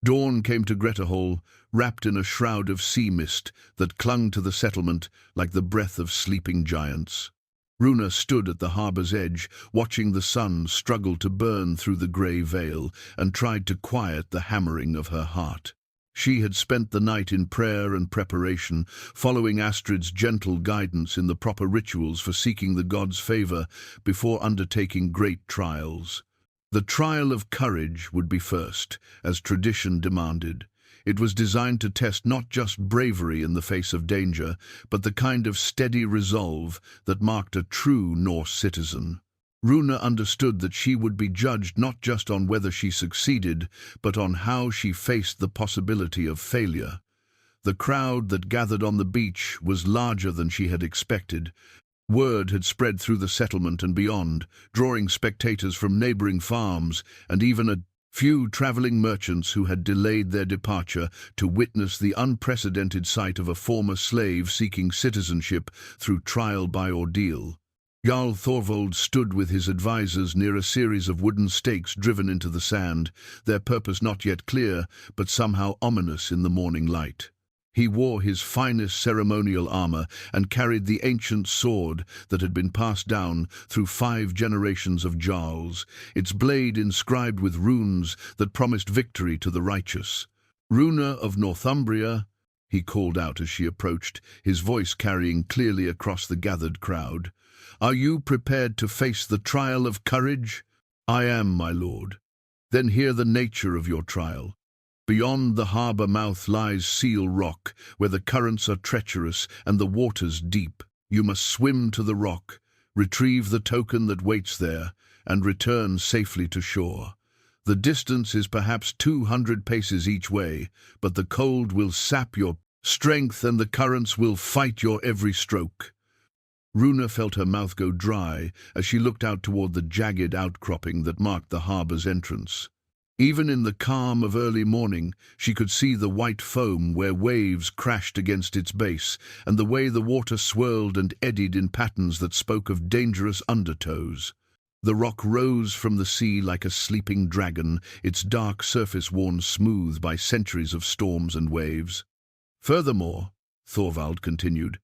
Dawn came to Grettahall, wrapped in a shroud of sea mist that clung to the settlement like the breath of sleeping giants. Runa stood at the harbour's edge, watching the sun struggle to burn through the grey veil, and tried to quiet the hammering of her heart. She had spent the night in prayer and preparation, following Astrid's gentle guidance in the proper rituals for seeking the gods' favour before undertaking great trials. The trial of courage would be first, as tradition demanded. It was designed to test not just bravery in the face of danger, but the kind of steady resolve that marked a true Norse citizen. Runa understood that she would be judged not just on whether she succeeded, but on how she faced the possibility of failure. The crowd that gathered on the beach was larger than she had expected. Word had spread through the settlement and beyond, drawing spectators from neighboring farms and even a few traveling merchants who had delayed their departure to witness the unprecedented sight of a former slave seeking citizenship through trial by ordeal. Jarl Thorvald stood with his advisors near a series of wooden stakes driven into the sand, their purpose not yet clear, but somehow ominous in the morning light. He wore his finest ceremonial armor and carried the ancient sword that had been passed down through 5 generations of Jarls, its blade inscribed with runes that promised victory to the righteous. "Runa of Northumbria," he called out as she approached, his voice carrying clearly across the gathered crowd. "Are you prepared to face the trial of courage?" "I am, my lord." "Then hear the nature of your trial. Beyond the harbour mouth lies Seal Rock, where the currents are treacherous and the waters deep. You must swim to the rock, retrieve the token that waits there, and return safely to shore. The distance is perhaps 200 paces each way, but the cold will sap your strength and the currents will fight your every stroke." Runa felt her mouth go dry as she looked out toward the jagged outcropping that marked the harbour's entrance. Even in the calm of early morning, she could see the white foam where waves crashed against its base, and the way the water swirled and eddied in patterns that spoke of dangerous undertows. The rock rose from the sea like a sleeping dragon, its dark surface worn smooth by centuries of storms and waves. Furthermore, Thorvald continued,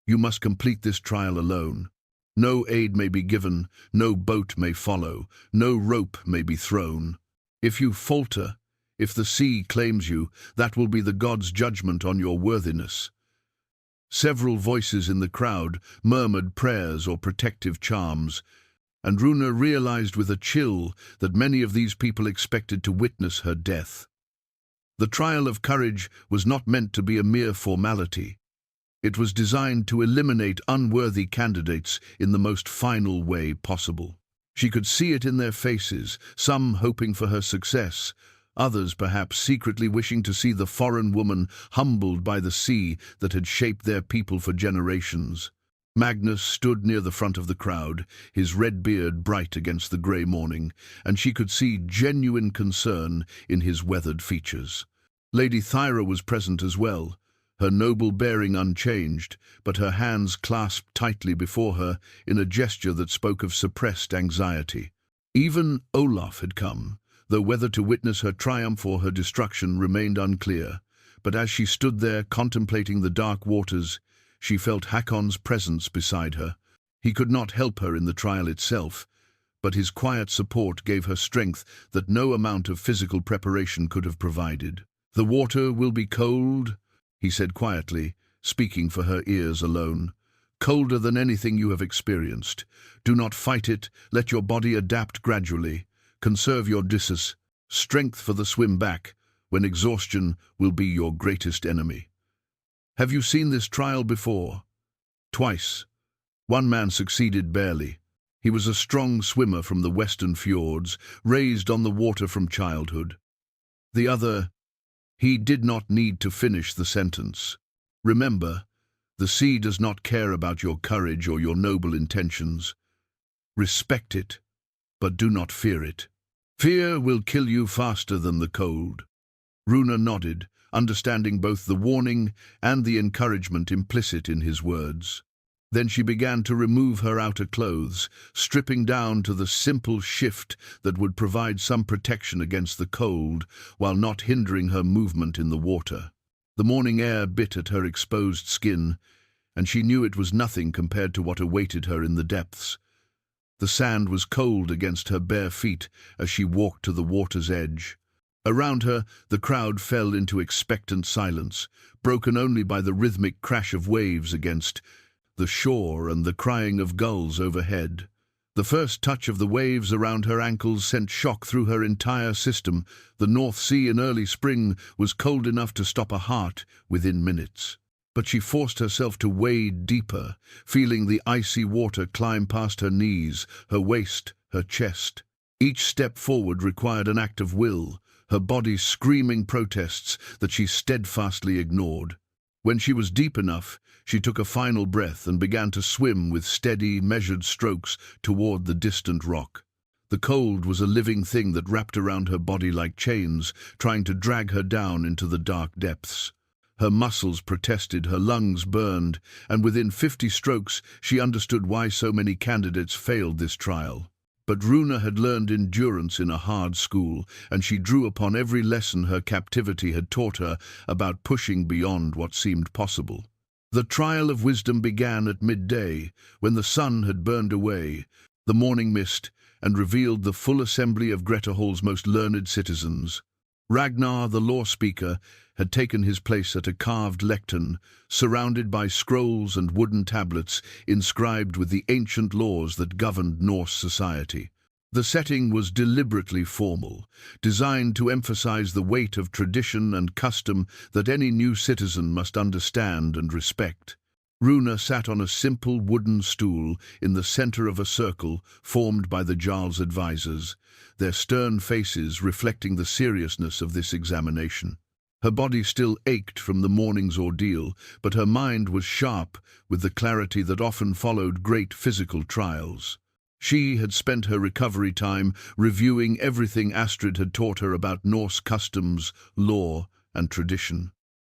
you must complete this trial alone. No aid may be given, no boat may follow, no rope may be thrown. If you falter, if the sea claims you, that will be the gods' judgment on your worthiness. Several voices in the crowd murmured prayers or protective charms, and Runa realized with a chill that many of these people expected to witness her death. The trial of courage was not meant to be a mere formality. It was designed to eliminate unworthy candidates in the most final way possible. She could see it in their faces, some hoping for her success, others perhaps secretly wishing to see the foreign woman humbled by the sea that had shaped their people for generations. Magnus stood near the front of the crowd, his red beard bright against the grey morning, and she could see genuine concern in his weathered features. Lady Thyra was present as well, her noble bearing unchanged, but her hands clasped tightly before her in a gesture that spoke of suppressed anxiety. Even Olaf had come, though whether to witness her triumph or her destruction remained unclear. But as she stood there contemplating the dark waters, she felt Hakon's presence beside her. He could not help her in the trial itself, but his quiet support gave her strength that no amount of physical preparation could have provided. "The water will be cold," he said quietly, speaking for her ears alone. "Colder than anything you have experienced. Do not fight it, let your body adapt gradually. Conserve your strength for the swim back, when exhaustion will be your greatest enemy." "Have you seen this trial before?" "Twice. One man succeeded barely. He was a strong swimmer from the western fjords, raised on the water from childhood. The other, he did not need to finish the sentence. Remember, the sea does not care about your courage or your noble intentions. Respect it, but do not fear it. Fear will kill you faster than the cold." Runa nodded, understanding both the warning and the encouragement implicit in his words. Then she began to remove her outer clothes, stripping down to the simple shift that would provide some protection against the cold, while not hindering her movement in the water. The morning air bit at her exposed skin, and she knew it was nothing compared to what awaited her in the depths. The sand was cold against her bare feet as she walked to the water's edge. Around her, the crowd fell into expectant silence, broken only by the rhythmic crash of waves against the shore and the crying of gulls overhead. The first touch of the waves around her ankles sent shock through her entire system. The North Sea in early spring was cold enough to stop a heart within minutes. But she forced herself to wade deeper, feeling the icy water climb past her knees, her waist, her chest. Each step forward required an act of will, her body screaming protests that she steadfastly ignored. When she was deep enough, she took a final breath and began to swim with steady, measured strokes toward the distant rock. The cold was a living thing that wrapped around her body like chains, trying to drag her down into the dark depths. Her muscles protested, her lungs burned, and within 50 strokes she understood why so many candidates failed this trial. But Runa had learned endurance in a hard school, and she drew upon every lesson her captivity had taught her about pushing beyond what seemed possible. The trial of wisdom began at midday, when the sun had burned away the morning mist and revealed the full assembly of Grettahall's most learned citizens. Ragnar, the law speaker, had taken his place at a carved lectern, surrounded by scrolls and wooden tablets inscribed with the ancient laws that governed Norse society. The setting was deliberately formal, designed to emphasize the weight of tradition and custom that any new citizen must understand and respect. Runa sat on a simple wooden stool in the center of a circle formed by the Jarl's advisors, their stern faces reflecting the seriousness of this examination. Her body still ached from the morning's ordeal, but her mind was sharp with the clarity that often followed great physical trials. She had spent her recovery time reviewing everything Astrid had taught her about Norse customs, law, and tradition.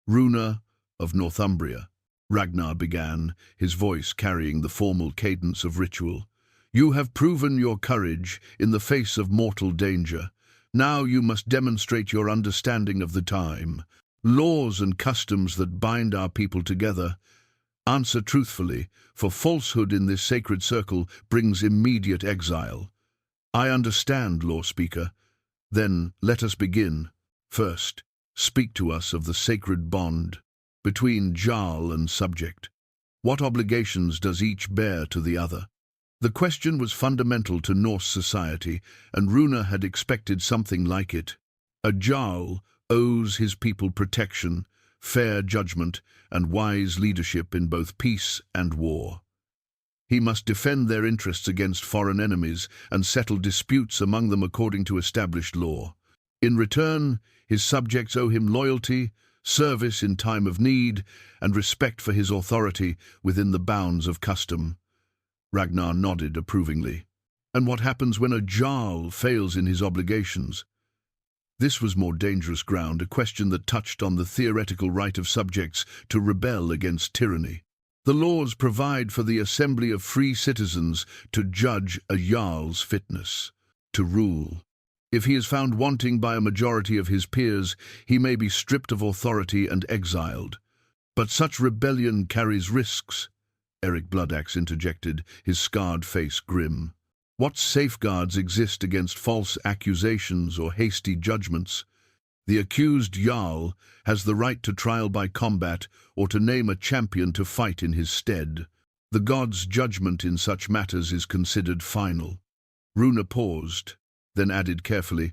Runa of Northumbria, Ragnar began, his voice carrying the formal cadence of ritual. You have proven your courage in the face of mortal danger. Now you must demonstrate your understanding of the time, laws and customs that bind our people together. Answer truthfully, for falsehood in this sacred circle brings immediate exile. I understand, law speaker. Then let us begin. First, speak to us of the sacred bond between Jarl and subject. What obligations does each bear to the other? The question was fundamental to Norse society, and Runa had expected something like it. A Jarl owes his people protection, fair judgment, and wise leadership in both peace and war. He must defend their interests against foreign enemies and settle disputes among them according to established law. In return, his subjects owe him loyalty, service in time of need, and respect for his authority within the bounds of custom. Ragnar nodded approvingly. And what happens when a Jarl fails in his obligations? This was more dangerous ground, a question that touched on the theoretical right of subjects to rebel against tyranny. The laws provide for the assembly of free citizens to judge a Jarl's fitness to rule. If he is found wanting by a majority of his peers, he may be stripped of authority and exiled. But such rebellion carries risks, Eric Bloodaxe interjected, his scarred face grim. What safeguards exist against false accusations or hasty judgments? The accused Jarl has the right to trial by combat or to name a champion to fight in his stead. The god's judgment in such matters is considered final. Runa paused, then added carefully,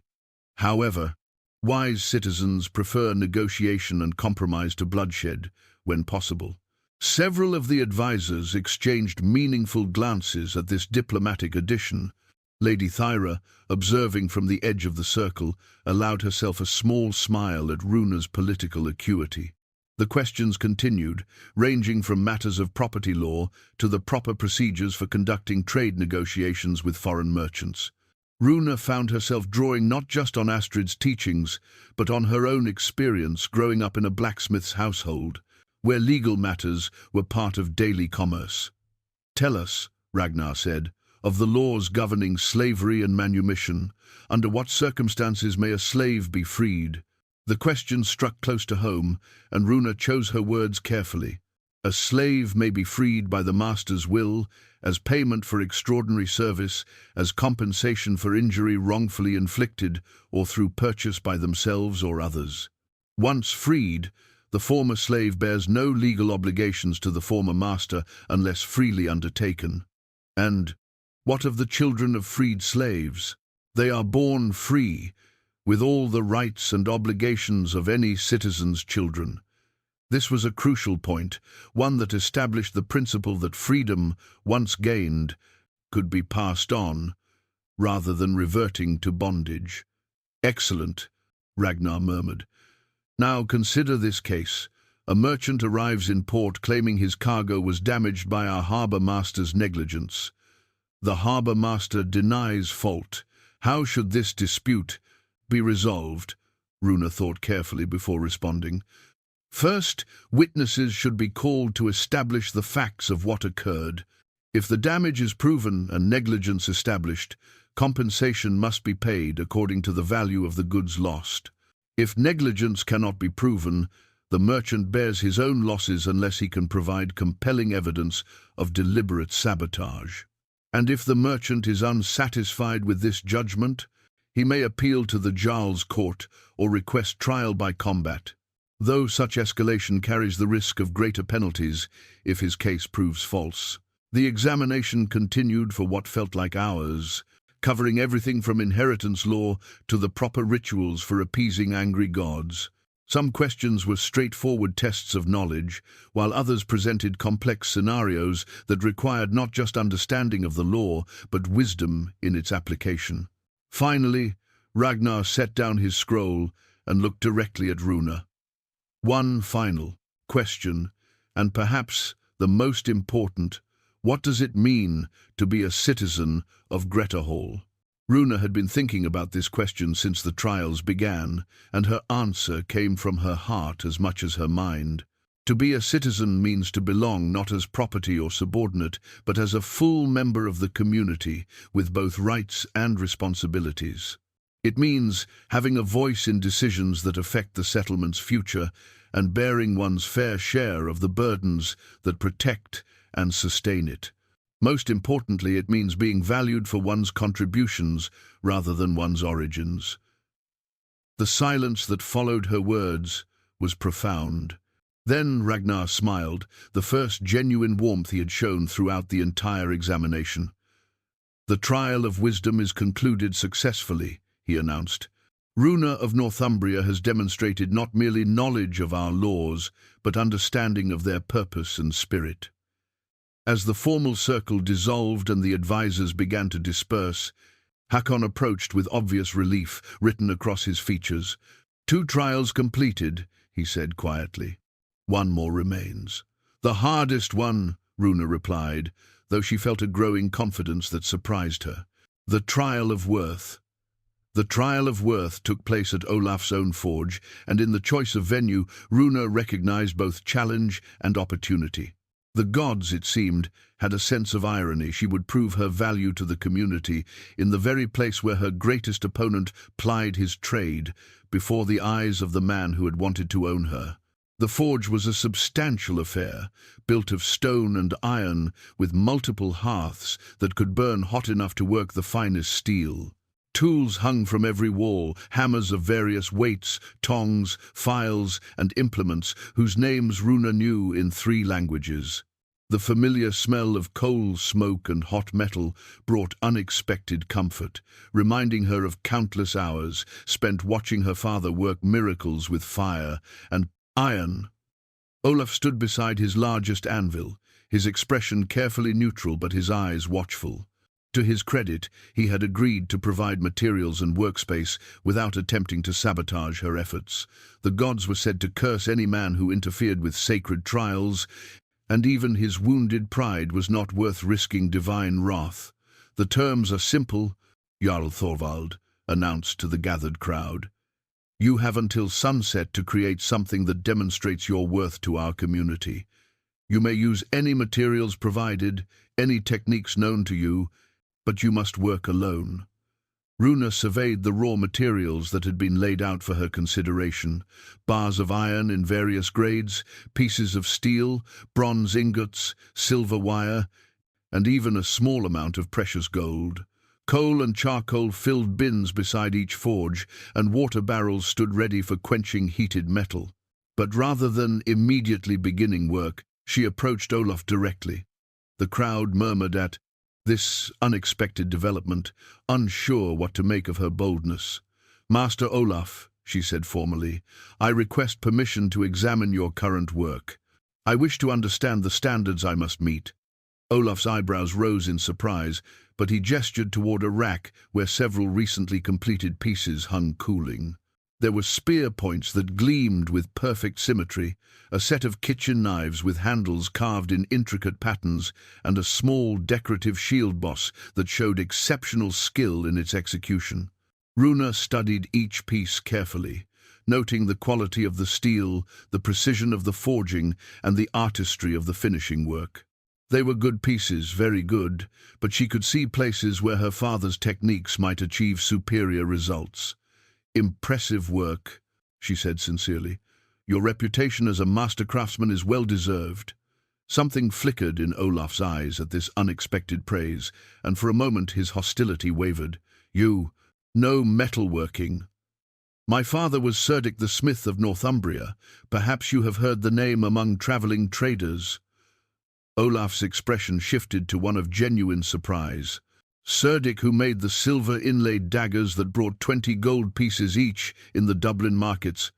however, wise citizens prefer negotiation and compromise to bloodshed, when possible. Several of the advisors exchanged meaningful glances at this diplomatic addition. Lady Thyra, observing from the edge of the circle, allowed herself a small smile at Runa's political acuity. The questions continued, ranging from matters of property law to the proper procedures for conducting trade negotiations with foreign merchants. Runa found herself drawing not just on Astrid's teachings, but on her own experience growing up in a blacksmith's household, where legal matters were part of daily commerce. Tell us, Ragnar said, of the laws governing slavery and manumission. Under what circumstances may a slave be freed? The question struck close to home, and Runa chose her words carefully. A slave may be freed by the master's will, as payment for extraordinary service, as compensation for injury wrongfully inflicted, or through purchase by themselves or others. Once freed, the former slave bears no legal obligations to the former master unless freely undertaken. And what of the children of freed slaves? They are born free, with all the rights and obligations of any citizen's children. This was a crucial point, one that established the principle that freedom, once gained, could be passed on, rather than reverting to bondage. Excellent, Ragnar murmured. Now consider this case. A merchant arrives in port claiming his cargo was damaged by our harbour master's negligence. The harbour master denies fault. How should this dispute be resolved? Runa thought carefully before responding. First, witnesses should be called to establish the facts of what occurred. If the damage is proven and negligence established, compensation must be paid according to the value of the goods lost. If negligence cannot be proven, the merchant bears his own losses unless he can provide compelling evidence of deliberate sabotage. And if the merchant is unsatisfied with this judgment, he may appeal to the Jarl's court or request trial by combat, though such escalation carries the risk of greater penalties if his case proves false. The examination continued for what felt like hours, covering everything from inheritance law to the proper rituals for appeasing angry gods. Some questions were straightforward tests of knowledge, while others presented complex scenarios that required not just understanding of the law, but wisdom in its application. Finally, Ragnar set down his scroll and looked directly at Runa. One final question, and perhaps the most important, What does it mean to be a citizen of Grettahall? Runa had been thinking about this question since the trials began, and her answer came from her heart as much as her mind. To be a citizen means to belong not as property or subordinate, but as a full member of the community, with both rights and responsibilities. It means having a voice in decisions that affect the settlement's future and bearing one's fair share of the burdens that protect and sustain it. Most importantly, it means being valued for one's contributions rather than one's origins. The silence that followed her words was profound. Then Ragnar smiled, the first genuine warmth he had shown throughout the entire examination. "The trial of wisdom is concluded successfully," he announced. "Runa of Northumbria has demonstrated not merely knowledge of our laws, but understanding of their purpose and spirit." As the formal circle dissolved and the advisors began to disperse, Hakon approached with obvious relief written across his features. "2 trials completed," he said quietly. "One more remains." "The hardest one," Runa replied, though she felt a growing confidence that surprised her. "The trial of worth." The trial of worth took place at Olaf's own forge, and in the choice of venue, Runa recognized both challenge and opportunity. The gods, it seemed, had a sense of irony. She would prove her value to the community in the very place where her greatest opponent plied his trade, before the eyes of the man who had wanted to own her. The forge was a substantial affair, built of stone and iron, with multiple hearths that could burn hot enough to work the finest steel. Tools hung from every wall, hammers of various weights, tongs, files, and implements whose names Runa knew in 3 languages. The familiar smell of coal smoke and hot metal brought unexpected comfort, reminding her of countless hours spent watching her father work miracles with fire and iron. Olaf stood beside his largest anvil, his expression carefully neutral but his eyes watchful. To his credit, he had agreed to provide materials and workspace without attempting to sabotage her efforts. The gods were said to curse any man who interfered with sacred trials, and even his wounded pride was not worth risking divine wrath. "The terms are simple," Jarl Thorvald announced to the gathered crowd. "You have until sunset to create something that demonstrates your worth to our community. You may use any materials provided, any techniques known to you, but you must work alone." Runa surveyed the raw materials that had been laid out for her consideration: bars of iron in various grades, pieces of steel, bronze ingots, silver wire, and even a small amount of precious gold. Coal and charcoal filled bins beside each forge, and water barrels stood ready for quenching heated metal. But rather than immediately beginning work, she approached Olaf directly. The crowd murmured at this unexpected development, unsure what to make of her boldness. "Master Olaf," she said formally, "I request permission to examine your current work. I wish to understand the standards I must meet." Olaf's eyebrows rose in surprise, but he gestured toward a rack where several recently completed pieces hung cooling. There were spear points that gleamed with perfect symmetry, a set of kitchen knives with handles carved in intricate patterns, and a small decorative shield boss that showed exceptional skill in its execution. Runa studied each piece carefully, noting the quality of the steel, the precision of the forging, and the artistry of the finishing work. They were good pieces, very good, but she could see places where her father's techniques might achieve superior results. "Impressive work," she said sincerely. "Your reputation as a master craftsman is well deserved." Something flickered in Olaf's eyes at this unexpected praise, and for a moment his hostility wavered. "You know metalworking." "My father was Cerdic the Smith of Northumbria. Perhaps you have heard the name among traveling traders." Olaf's expression shifted to one of genuine surprise. "Cerdic, who made the silver-inlaid daggers that brought 20 gold pieces each in the Dublin markets?"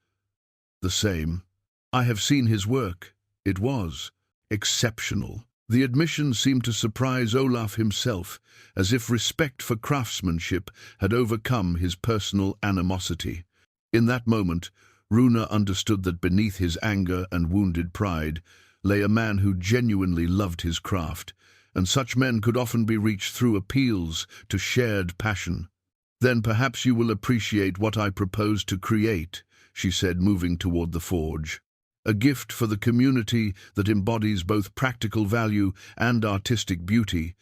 "The same. I have seen his work. It was exceptional." The admission seemed to surprise Olaf himself, as if respect for craftsmanship had overcome his personal animosity. In that moment, Runa understood that beneath his anger and wounded pride lay a man who genuinely loved his craft, and such men could often be reached through appeals to shared passion. "Then perhaps you will appreciate what I propose to create," she said, moving toward the forge. "A gift for the community that embodies both practical value and artistic beauty,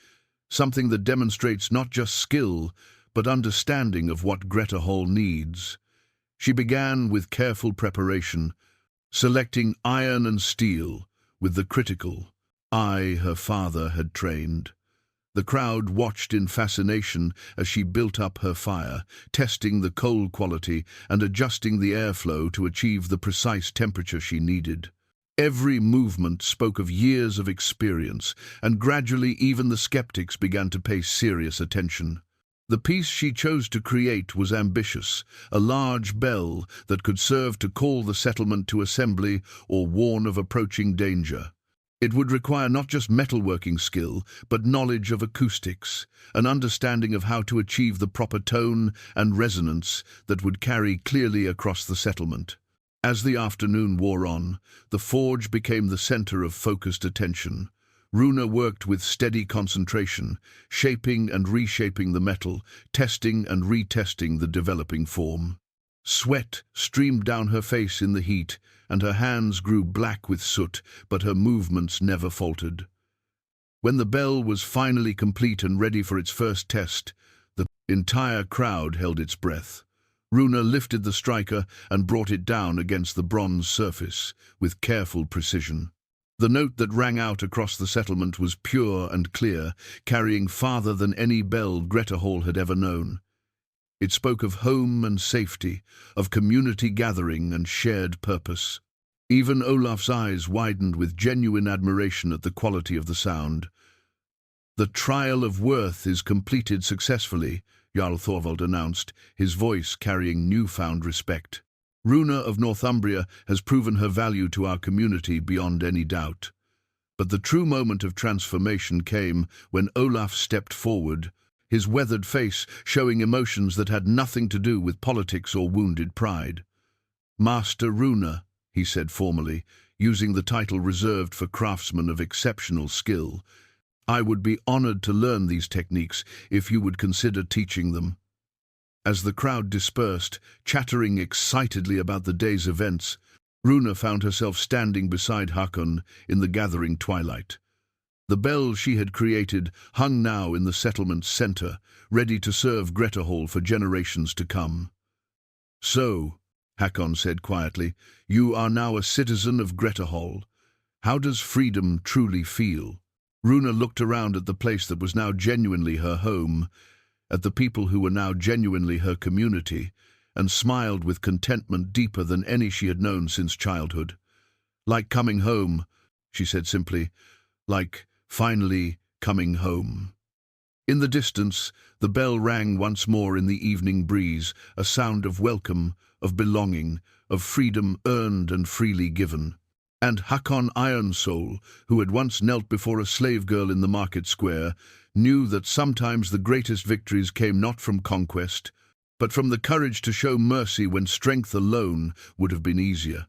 something that demonstrates not just skill, but understanding of what Grettahall needs." She began with careful preparation, selecting iron and steel with the critical eye her father had trained. The crowd watched in fascination as she built up her fire, testing the coal quality and adjusting the airflow to achieve the precise temperature she needed. Every movement spoke of years of experience, and gradually even the skeptics began to pay serious attention. The piece she chose to create was ambitious, a large bell that could serve to call the settlement to assembly or warn of approaching danger. It would require not just metalworking skill, but knowledge of acoustics, an understanding of how to achieve the proper tone and resonance that would carry clearly across the settlement. As the afternoon wore on, the forge became the center of focused attention. Runa worked with steady concentration, shaping and reshaping the metal, testing and retesting the developing form. Sweat streamed down her face in the heat, and her hands grew black with soot, but her movements never faltered. When the bell was finally complete and ready for its first test, the entire crowd held its breath. Runa lifted the striker and brought it down against the bronze surface with careful precision. The note that rang out across the settlement was pure and clear, carrying farther than any bell Grettahall had ever known. It spoke of home and safety, of community gathering and shared purpose. Even Olaf's eyes widened with genuine admiration at the quality of the sound. "The trial of worth is completed successfully," Jarl Thorvald announced, his voice carrying newfound respect. "Runa of Northumbria has proven her value to our community beyond any doubt." But the true moment of transformation came when Olaf stepped forward, his weathered face showing emotions that had nothing to do with politics or wounded pride. "Master Runa," he said formally, using the title reserved for craftsmen of exceptional skill, "I would be honored to learn these techniques if you would consider teaching them." As the crowd dispersed, chattering excitedly about the day's events, Runa found herself standing beside Hakon in the gathering twilight. The bell she had created hung now in the settlement's center, ready to serve Grettahall for generations to come. "So," Hakon said quietly, "you are now a citizen of Grettahall. How does freedom truly feel?" Runa looked around at the place that was now genuinely her home, at the people who were now genuinely her community, and smiled with contentment deeper than any she had known since childhood. "Like coming home," she said simply, "like finally coming home." In the distance, the bell rang once more in the evening breeze, a sound of welcome, of belonging, of freedom earned and freely given. And Hakon Ironsoul, who had once knelt before a slave girl in the market square, knew that sometimes the greatest victories came not from conquest, but from the courage to show mercy when strength alone would have been easier.